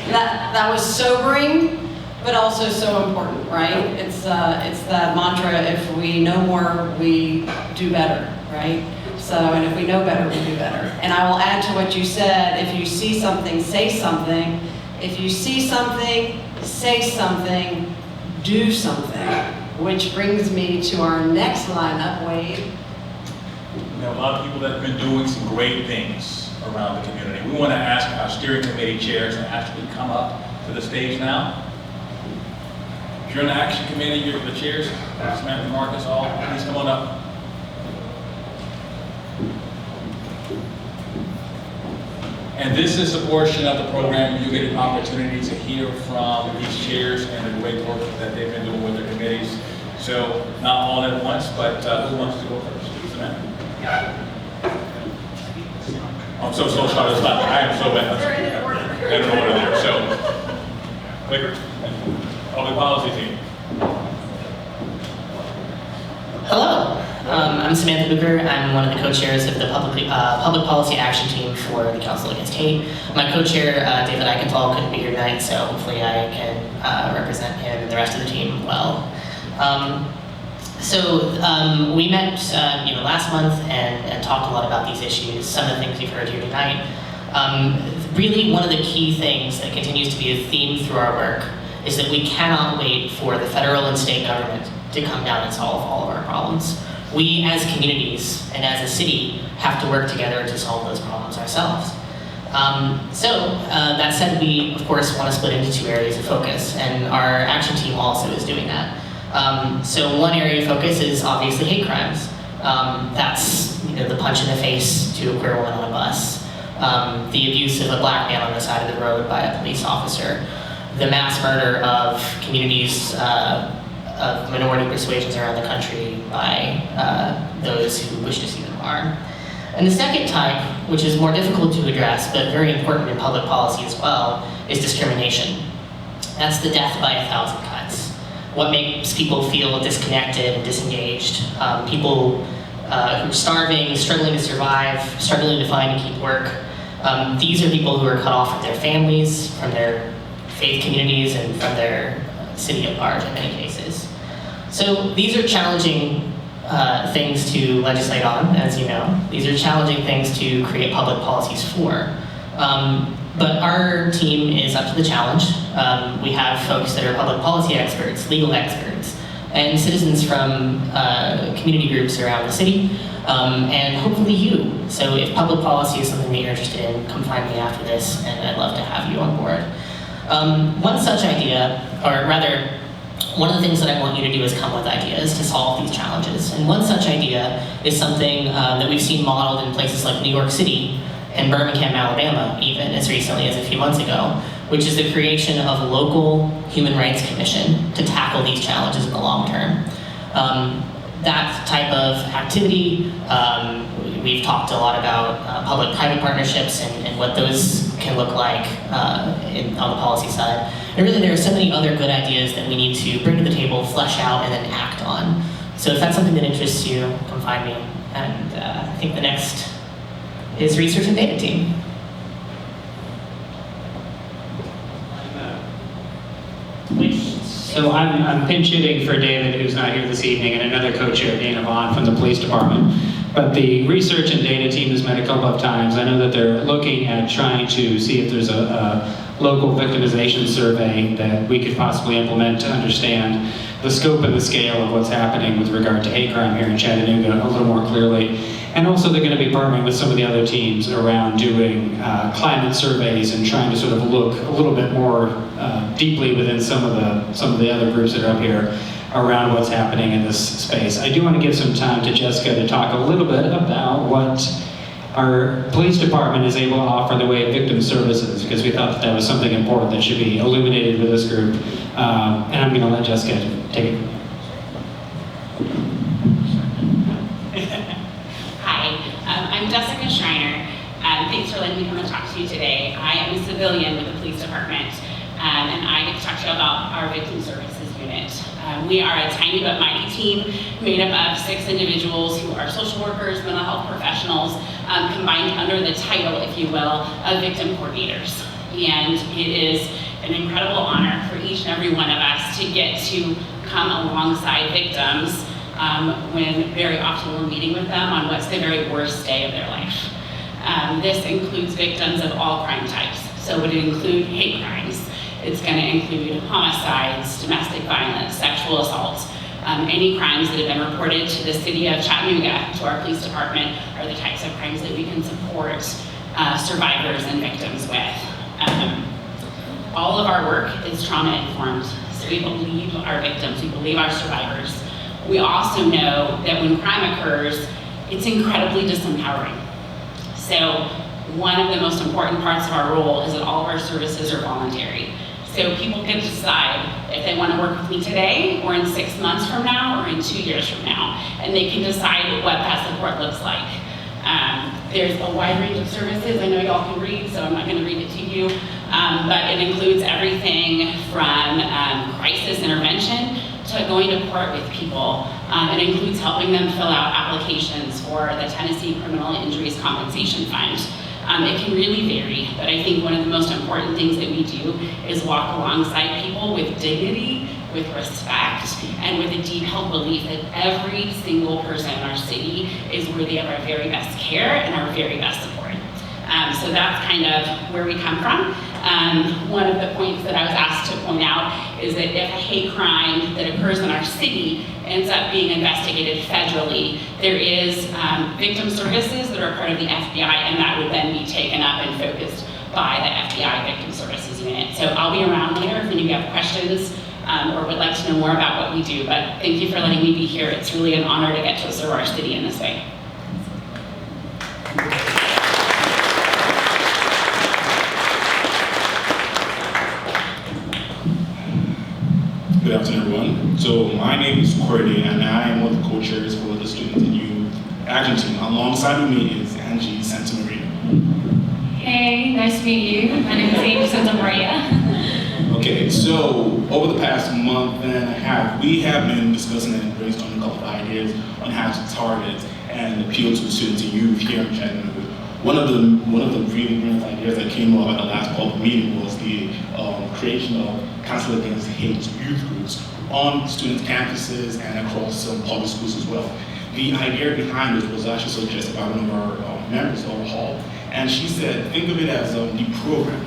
S9: that was sobering, but also so important, right? It's that mantra, if we know more, we do better, right? So, and if we know better, we do better. And I will add to what you said, if you see something, say something. If you see something, say something, do something. Which brings me to our next lineup, Wade.
S2: We have a lot of people that have been doing some great things around the community. We want to ask our steering committee chairs to actually come up to the stage now. If you're in the action committee, you're the chairs, Samantha, Marcus, all, please come on up. And this is a portion of the program where you get an opportunity to hear from these chairs and the great work that they've been doing with their committees. So not all at once, but who wants to go first? Samantha? I'm so sorry, I am so bad. I don't know what it is. So, clicker, public policy team.
S6: Hello, I'm Samantha Booker. I'm one of the co-chairs of the Public Policy Action Team for the Council Against Hate. My co-chair, David Eichenthal, couldn't be here tonight, so hopefully I can represent him and the rest of the team well. We met last month and talked a lot about these issues, some of the things you've heard here tonight. Really, one of the key things that continues to be a theme through our work is that we cannot wait for the federal and state government to come down and solve all of our problems. We as communities and as a city have to work together to solve those problems ourselves. That said, we of course want to split into two areas of focus, and our action team also is doing that. One area of focus is obviously hate crimes. That's the punch in the face to a queer woman on a bus, the abuse of a black man on the side of the road by a police officer, the mass murder of communities of minority persuasions around the country by those who wish to see them harmed. And the second type, which is more difficult to address but very important in public policy as well, is discrimination. That's the death by 1,000 cuts. What makes people feel disconnected and disengaged. People who are starving, struggling to survive, struggling to find and keep work. These are people who are cut off from their families, from their faith communities, and from their city at large in many cases. So these are challenging things to legislate on, as you know. These are challenging things to create public policies for. But our team is up to the challenge. We have folks that are public policy experts, legal experts, and citizens from community groups around the city, and hopefully you. So if public policy is something that you're interested in, come find me after this, and I'd love to have you on board. One such idea, or rather, one of the things that I want you to do is come with ideas to solve these challenges. And one such idea is something that we've seen modeled in places like New York City and Birmingham, Alabama, even as recently as a few months ago, which is the creation of a local human rights commission to tackle these challenges in the long term. That type of activity, we've talked a lot about public-private partnerships and what those can look like on the policy side. And really there are so many other good ideas that we need to bring to the table, flesh out, and then act on. So if that's something that interests you, come find me. And I think the next is research and data team.
S10: So I'm pinch hitting for David, who's not here this evening, and another co-chair, Dana Vaughn from the police department. But the research and data team has met a couple of times. I know that they're looking at trying to see if there's a local victimization survey that we could possibly implement to understand the scope and the scale of what's happening with regard to hate crime here in Chattanooga a little more clearly. And also they're going to be partnering with some of the other teams around doing climate surveys and trying to sort of look a little bit more deeply within some of the other groups that are up here around what's happening in this space. I do want to give some time to Jessica to talk a little bit about what our police department is able to offer in the way of victim services, because we thought that was something important that should be illuminated with this group. And I'm going to let Jessica take it.
S11: I'm Jessica Schreiner. Thanks for letting me come and talk to you today. I am a civilian with the police department, and I get to talk to you about our victim services unit. We are a tiny but mighty team made up of 6 individuals who are social workers, mental health professionals, combined under the title, if you will, of victim coordinators. And it is an incredible honor for each and every one of us to get to come alongside victims when very often we're meeting with them on what's the very worst day of their life. This includes victims of all crime types. So it would include hate crimes. It's going to include homicides, domestic violence, sexual assault. Any crimes that have been reported to the city of Chattanooga, to our police department, are the types of crimes that we can support survivors and victims with. All of our work is trauma-informed. So we believe our victims, we believe our survivors. We also know that when crime occurs, it's incredibly disempowering. So one of the most important parts of our role is that all of our services are voluntary. So people can decide if they want to work with me today, or in 6 months from now, or in 2 years from now. And they can decide what that support looks like. There's a wide range of services. I know y'all can read, so I'm not going to read it to you. But it includes everything from crisis intervention to going to court with people It includes helping them fill out applications for the Tennessee Criminal Injuries Compensation Fund. It can really vary, but I think one of the most important things that we do is walk alongside people with dignity, with respect, and with a deep held belief that every single person in our city is worthy of our very best care and our very best support. So that's kind of where we come from. One of the points that I was asked to point out is that if a hate crime that occurs in our city ends up being investigated federally, there is victim services that are part of the FBI, and that would then be taken up and focused by the FBI Victim Services Unit. So I'll be around later if any of you have questions or would like to know more about what we do, but thank you for letting me be here. It's really an honor to get to serve our city in this way.
S12: Good afternoon, everyone. So my name is Cordy, and I am one of the co-chairs for the Student and Youth Action Team. Alongside with me is Angie Santamaria.
S5: Hey, nice to meet you. My name is Angie Santamaria.
S12: Okay, so over the past month and a half, we have been discussing and brainstorming a couple of ideas on how to target and appeal to the students and youth here in Chattanooga. One of the really brilliant ideas that came up at the last public meeting was the creation of Council Against Hate youth groups on student campuses and across some public schools as well. The idea behind it was actually suggested by one of our members of the hall, and she said, think of it as the program.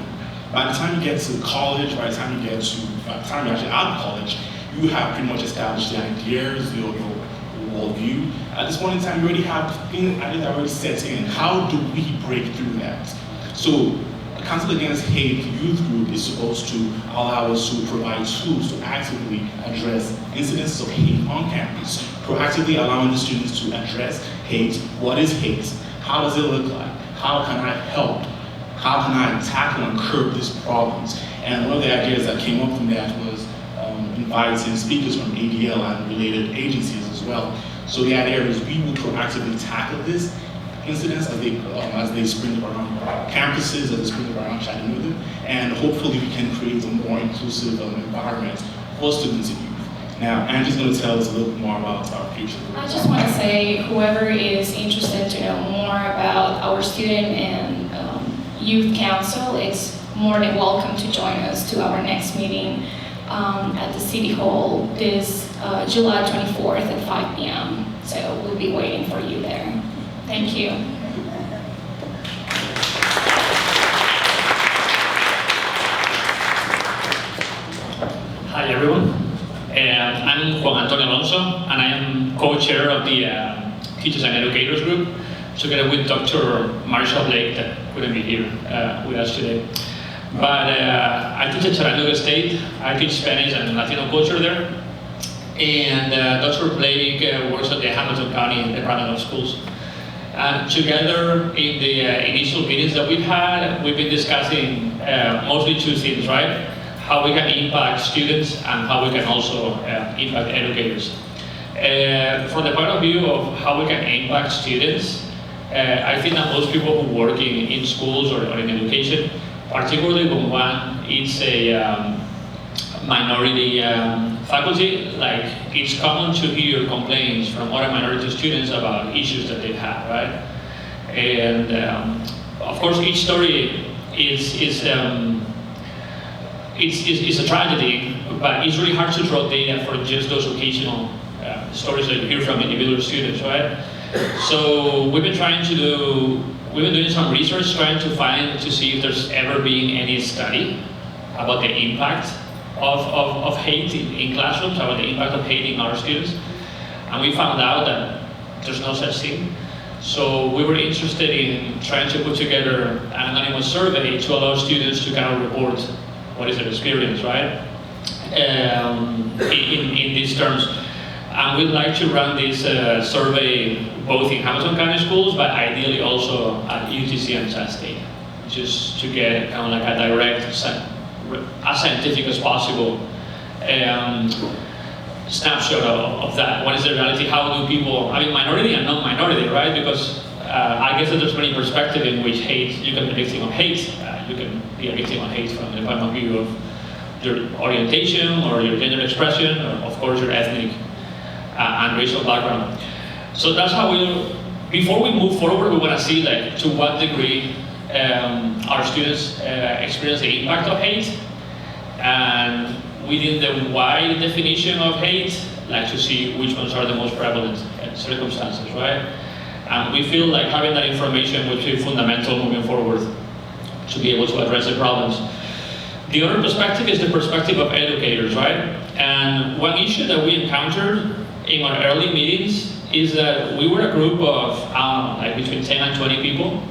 S12: By the time you get to college, by the time you're actually out of college, you have pretty much established the ideas, your worldview. At this point in time, you already have things that already set in. How do we break through that? So, the Council Against Hate youth group is supposed to allow us to provide tools to actively address incidences of hate on campus, proactively allowing the students to address hate. What is hate? How does it look like? How can I help? How can I tackle and curb these problems? And one of the ideas that came up from that was inviting speakers from ADL and related agencies as well. So the idea is we will proactively tackle this incidents as they spring up around campuses, as they spring up around Chattanooga, and hopefully we can create a more inclusive environment for students and youth. Now, Angie's going to tell us a little bit more about our future.
S13: I just want to say, whoever is interested to know more about our student and youth council, it's more than welcome to join us to our next meeting at the City Hall this July 24th at 5 p.m. So we'll be waiting for you there. Thank you.
S14: Hi everyone, I'm Juan Antonio Alonso, and I am co-chair of the Teachers and Educators Group, together with Dr. Marshall Blake, that couldn't be here with us today. But I teach at Chattanooga State. I teach Spanish and Latino culture there. And Dr. Blake works at the Hamilton County Department of Schools. And together in the initial meetings that we've had, we've been discussing mostly two things, right? How we can impact students and how we can also impact educators. From the point of view of how we can impact students, I think that most people who work in schools or in education, particularly when one is a minority faculty, like it's common to hear complaints from other minority students about issues that they've had, right? And of course, each story is a tragedy, but it's really hard to draw data for just those occasional stories that you hear from individual students, right? So we've been doing some research trying to see if there's ever been any study about the impact of hate in classrooms, about the impact of hate in our students. And we found out that there's no such thing. So we were interested in trying to put together an anonymous survey to allow students to kind of report what is their experience, right? In these terms. And we'd like to run this survey both in Hamilton County schools, but ideally also at UTC and Chat State, just to get kind of like a direct, as scientific as possible snapshot of that. What is the reality? How do people, I mean, minority and non-minority, right? Because I guess that there's many perspectives in which hate, you can be a victim of hate. You can be a victim of hate from the point of view of your orientation or your gender expression, or of course your ethnic and racial background. So that's how before we move forward, we want to see like to what degree our students experience the impact of hate, and within the wide definition of hate, like to see which ones are the most prevalent circumstances, right? And we feel like having that information will be fundamental moving forward to be able to address the problems. The other perspective is the perspective of educators, right? And one issue that we encountered in our early meetings is that we were a group of like between 10 and 20 people,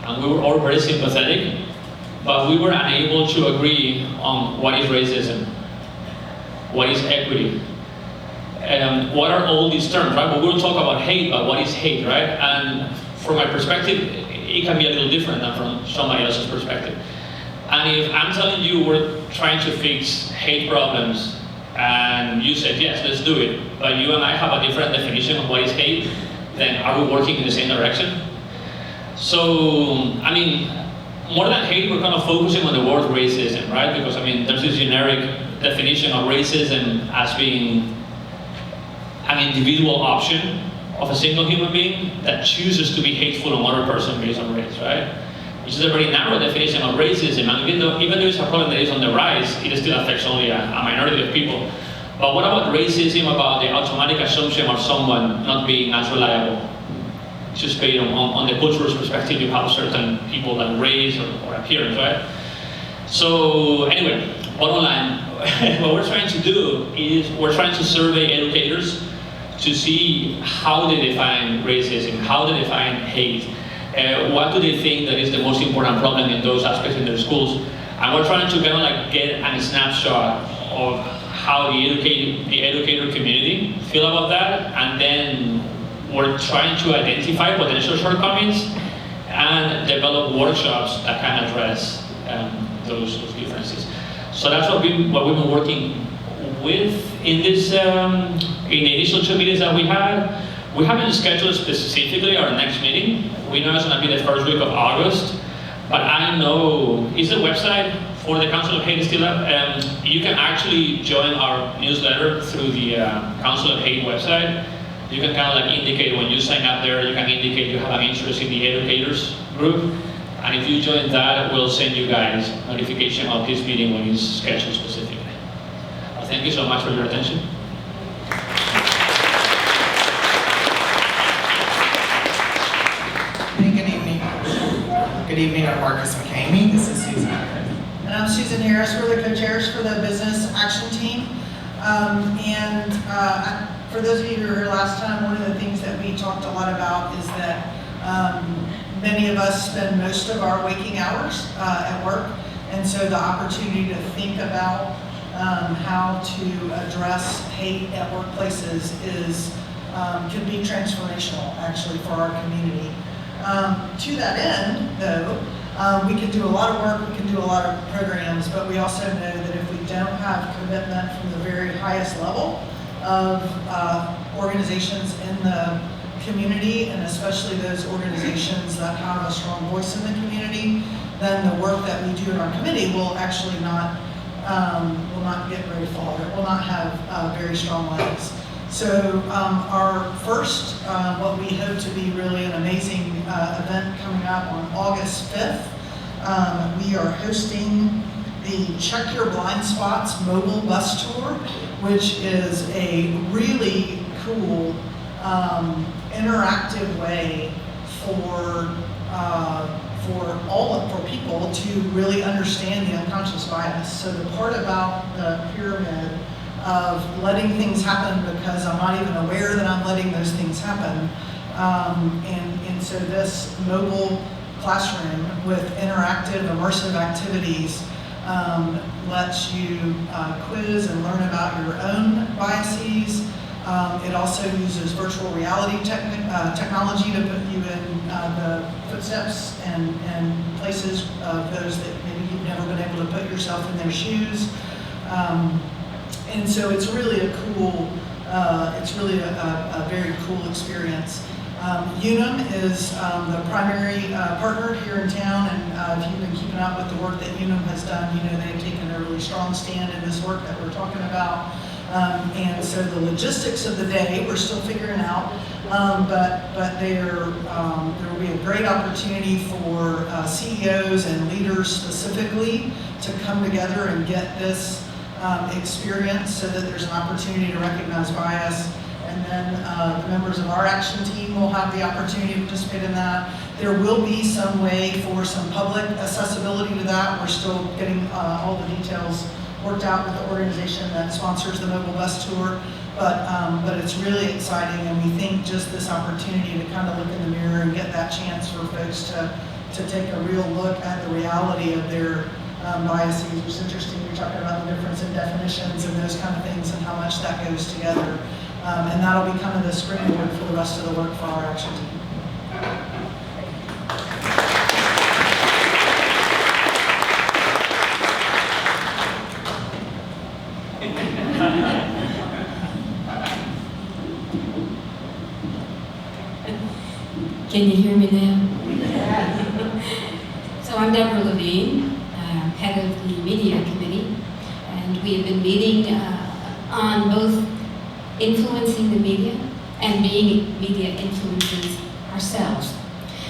S14: and we were all very sympathetic, but we were unable to agree on what is racism, what is equity, and what are all these terms, right? But we'll talk about hate, but what is hate, right? And from my perspective, it can be a little different than from somebody else's perspective. And if I'm telling you we're trying to fix hate problems, and you said, yes, let's do it, but you and I have a different definition of what is hate, then are we working in the same direction? So, I mean, more than hate, we're kind of focusing on the word racism, right? Because, I mean, there's this generic definition of racism as being an individual option of a single human being that chooses to be hateful on another person based on race, right? Which is a very narrow definition of racism, and even though it's a problem that is on the rise, it still affects only a minority of people. But what about racism, about the automatic assumption of someone not being as reliable? Just based on the cultural perspective, you have certain people like race or appearance, right? So anyway, bottom line, what we're trying to do is we're trying to survey educators to see how they define racism, how they define hate. What do they think that is the most important problem in those aspects in their schools? And we're trying to kind of like get a snapshot of how the educator community feel about that, and then we're trying to identify potential shortcomings and develop workshops that can address those differences. So that's what we've been working with in this in the initial 2 meetings that we had. We haven't scheduled specifically our next meeting. We know it's going to be the first week of August, but I know, is the website for the Council of Hate still up? You can actually join our newsletter through the Council of Hate website. You can kind of like indicate when you sign up there, you can indicate you have an interest in the educators group. And if you join that, we'll send you guys notification of this meeting when it's scheduled specifically. Thank you so much for your attention.
S15: Good evening, I'm Marcus McCamey. This is Susan. And I'm Susan Harris. We're the co-chairs for the Business Action Team. For those of you who were here last time, one of the things that we talked a lot about is that many of us spend most of our waking hours at work. And so the opportunity to think about how to address hate at workplaces can be transformational, actually, for our community. To that end, though, we can do a lot of work, we can do a lot of programs, but we also know that if we don't have commitment from the very highest level of organizations in the community, and especially those organizations that have a strong voice in the community, then the work that we do in our committee will actually not get very far. It will not have very strong legs. So our first, what we hope to be really an amazing event coming up on August 5th, we are hosting the Check Your Blind Spots mobile bus tour, which is a really cool, interactive way for people to really understand the unconscious bias. So the part about the pyramid of letting things happen because I'm not even aware that I'm letting those things happen. And so this mobile classroom with interactive, immersive activities lets you quiz and learn about your own biases. It also uses virtual reality technology to put you in the footsteps and places of those that maybe you've never been able to put yourself in their shoes. And so it's really a cool, a very cool experience. Unum is the primary partner here in town, and if you've been keeping up with the work that Unum has done, you know they've taken a really strong stand in this work that we're talking about. And so the logistics of the day, we're still figuring out, but there will be a great opportunity for CEOs and leaders specifically to come together and get this experience so that there's an opportunity to recognize bias. And then the members of our action team will have the opportunity to participate in that. There will be some way for some public accessibility to that. We're still getting all the details worked out with the organization that sponsors the Mobile Bus Tour. But it's really exciting, and we think just this opportunity to kind of look in the mirror and get that chance for folks to take a real look at the reality of their biases. It's interesting, you're talking about the difference in definitions and those kind of things and how much that goes together. And that'll be kind of the springboard for the rest of the work for our action team.
S16: Can you hear me now? So I'm Deborah Levine, head of the Media Committee, and we have been meeting on both influencing the media and being media influencers ourselves.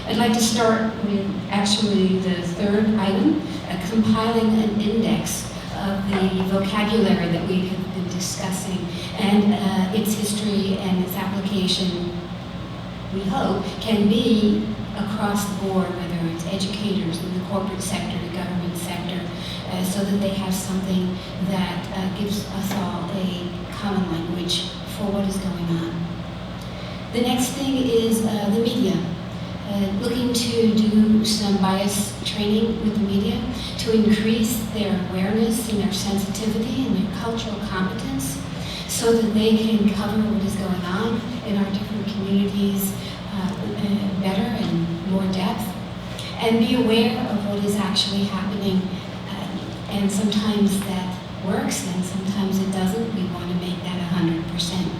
S16: I'd like to start with actually the third item, compiling an index of the vocabulary that we have been discussing and its history and its application, we hope, can be across the board, whether it's educators in the corporate sector, the government sector, so that they have something that gives us all a common language for what is going on. The next thing is the media. Looking to do some bias training with the media to increase their awareness and their sensitivity and their cultural competence so that they can cover what is going on in our different communities better and more depth, and be aware of what is actually happening. And sometimes that works and sometimes it doesn't. We want to make that 100%.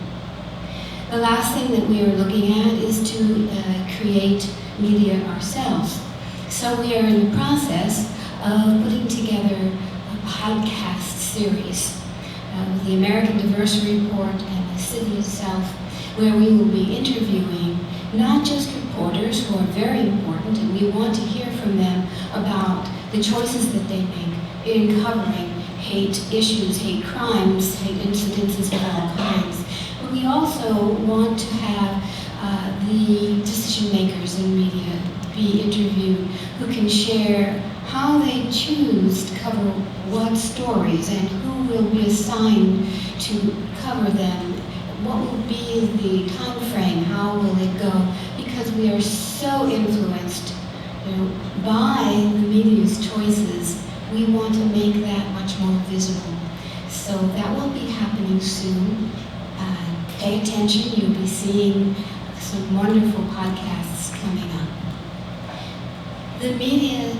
S16: The last thing that we are looking at is to create media ourselves. So we are in the process of putting together a podcast series with the American Diversity Report and the city itself, where we will be interviewing not just reporters who are very important, and we want to hear from them about the choices that they make in covering hate issues, hate crimes, hate incidences of all kinds. But we also want to have the decision makers in media be interviewed who can share how they choose to cover what stories and who will be assigned to cover them. What will be the time frame? How will it go? Because we are so influenced, by the media's choices, we want to make that much more visible. So that will be happening soon. Pay attention, you'll be seeing some wonderful podcasts coming up. The Media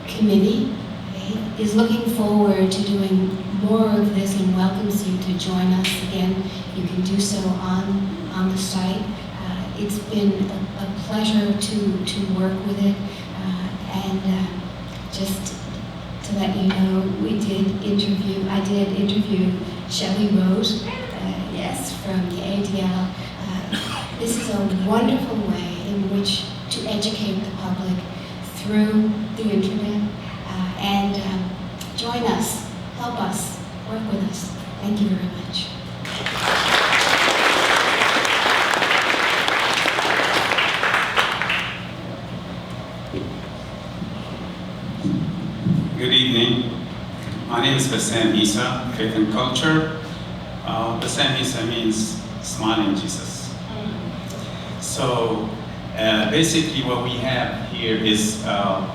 S16: Committee is looking forward to doing more of this and welcomes you to join us again. You can do so on the site. It's been a pleasure to work with it. And just to let you know, I did interview Shelley Rose, yes, from the ADL. This is a wonderful way in which to educate the public through the internet. And join us, help us, work with us. Thank you very much.
S17: Good evening. My name is Bassam Isa, Faith and Culture. Bassam Isa means smiling Jesus. So basically what we have here is a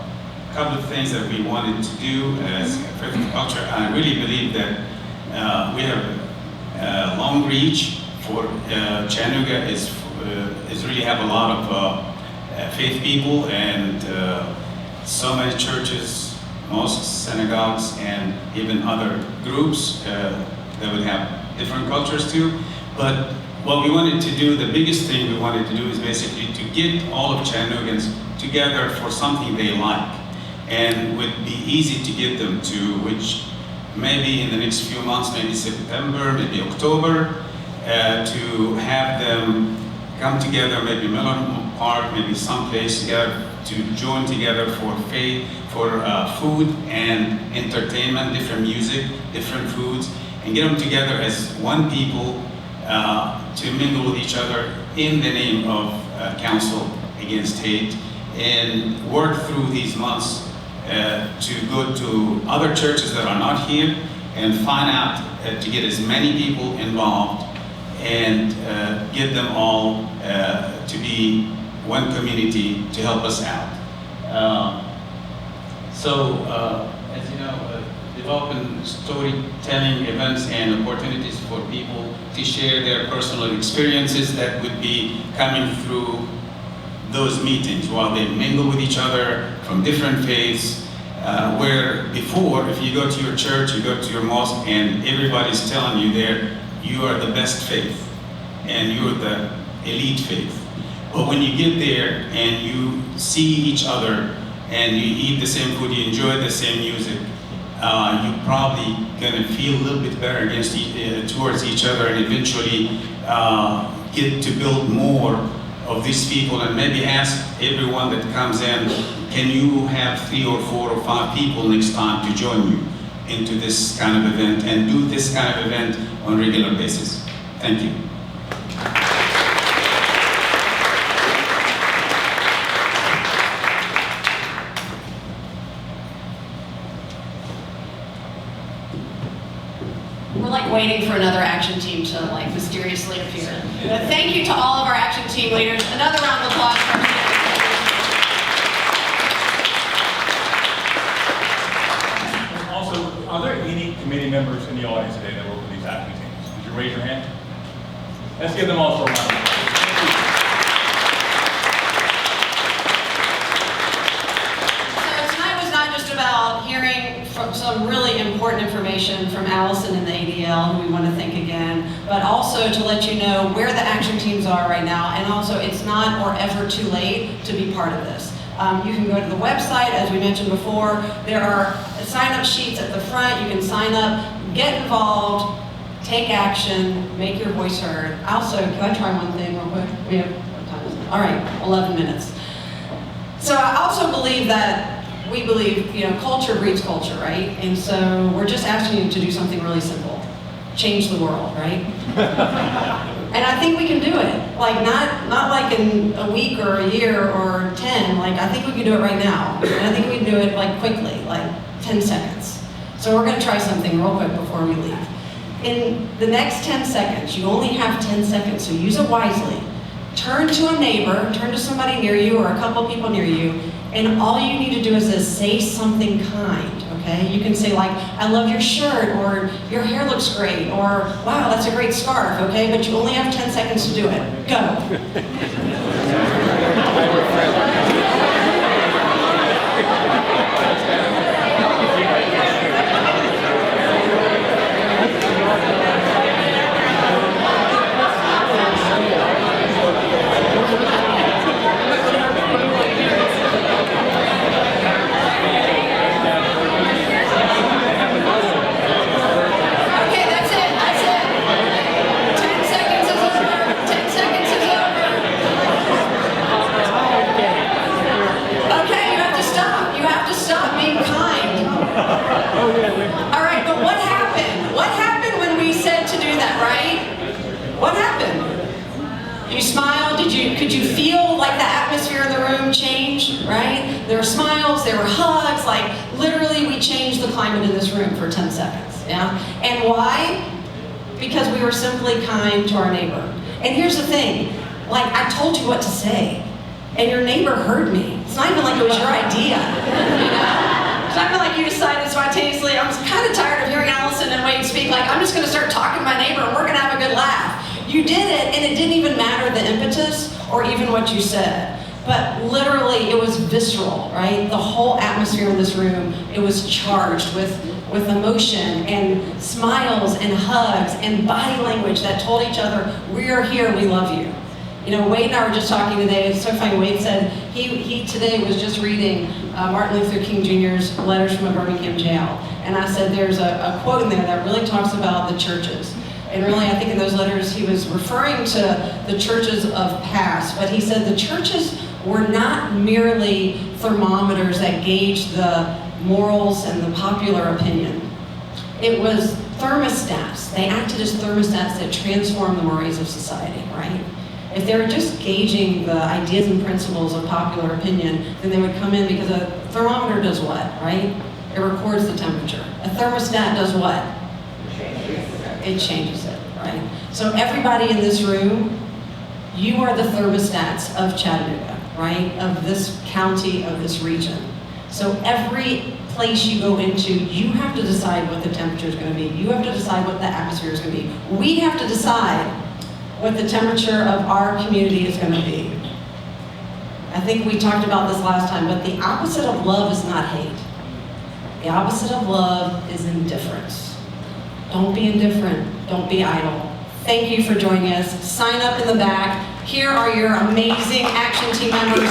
S17: couple of things that we wanted to do as Faith and Culture. I really believe that we have a long reach for Chattanooga is really have a lot of faith people and so many churches, mosques, synagogues, and even other groups that would have different cultures too. But what we wanted to do, the biggest thing we wanted to do is basically to get all of Chattanoogans together for something they like and would be easy to get them to, which maybe in the next few months, maybe September, maybe October, to have them come together, maybe Mellon Park, maybe someplace together, to join together for food and entertainment, different music, different foods, and get them together as one people to mingle with each other in the name of Council Against Hate, and work through these months to go to other churches that are not here and find out to get as many people involved and get them all to be one community to help us out. As you know, developing storytelling events and opportunities for people to share their personal experiences that would be coming through those meetings while they mingle with each other from different faiths, where before, if you go to your church, you go to your mosque, and everybody's telling you there, you are the best faith, and you're the elite faith. But when you get there and you see each other, and you eat the same food, you enjoy the same music, you're probably gonna feel a little bit better towards each other, and eventually get to build more of these people, and maybe ask everyone that comes in, can you have 3 or 4 or 5 people next time to join you into this kind of event, and do this kind of event on a regular basis. Thank you.
S9: We're like waiting for another action team to like mysteriously appear. But thank you to all of our action team leaders. Another round of applause for our
S2: Also, are there any committee members in the audience today that work with these action teams? Did you raise your hand? Let's give them also a round of applause.
S9: About hearing from some really important information from Allison and the ADL, who we want to thank again, but also to let you know where the action teams are right now, and also it's not or ever too late to be part of this. You can go to the website, as we mentioned before. There are sign-up sheets at the front. You can sign up, get involved, take action, make your voice heard. Also, can I try one thing real quick? We have, what time is it? All right, 11 minutes. So I also believe that we believe, culture breeds culture, right? And so we're just asking you to do something really simple. Change the world, right? And I think we can do it. Like, not like in a week or a year or 10. Like, I think we can do it right now. And I think we can do it, like, quickly, like 10 seconds. So we're gonna try something real quick before we leave. In the next 10 seconds, you only have 10 seconds, so use it wisely. Turn to a neighbor, turn to somebody near you or a couple people near you, and all you need to do is say something kind, okay? You can say like, I love your shirt, or your hair looks great, or wow, that's a great scarf, okay? But you only have 10 seconds to do it. Go. All right, but what happened? What happened when we said to do that, right? What happened? You smiled? Could you feel like the atmosphere in the room change, right? There were smiles, there were hugs, like literally we changed the climate in this room for 10 seconds, yeah? And why? Because we were simply kind to our neighbor. And here's the thing, like I told you what to say, and your neighbor heard me. It's not even like it was your idea, you know? It's not even like you decided spontaneously. I was kind of tired of hearing Allison and Wade speak, like I'm just gonna start talking to my neighbor and we're gonna have a good laugh. You did it, and it didn't even matter the impetus or even what you said. But literally, it was visceral, right? The whole atmosphere in this room, it was charged with emotion and smiles and hugs and body language that told each other, we are here, we love you. You know, Wade and I were just talking today. It's so funny. Wade said he today was just reading Martin Luther King Jr.'s letters from a Birmingham jail. And I said there's a quote in there that really talks about the churches. And really, I think in those letters he was referring to the churches of past. But he said the churches were not merely thermometers that gauged the morals and the popular opinion. It was thermostats. They acted as thermostats that transformed the mores of society, right? If they were just gauging the ideas and principles of popular opinion, then they would come in, because a thermometer does what, right? It records the temperature. A thermostat does what? It changes it, right? So everybody in this room, you are the thermostats of Chattanooga, right? Of this county, of this region. So every place you go into, you have to decide what the temperature is going to be. You have to decide what the atmosphere is going to be. We have to decide what the temperature of our community is going to be. I think we talked about this last time, but the opposite of love is not hate. The opposite of love is indifference. Don't be indifferent. Don't be idle. Thank you for joining us. Sign up in the back. Here are your amazing action team members.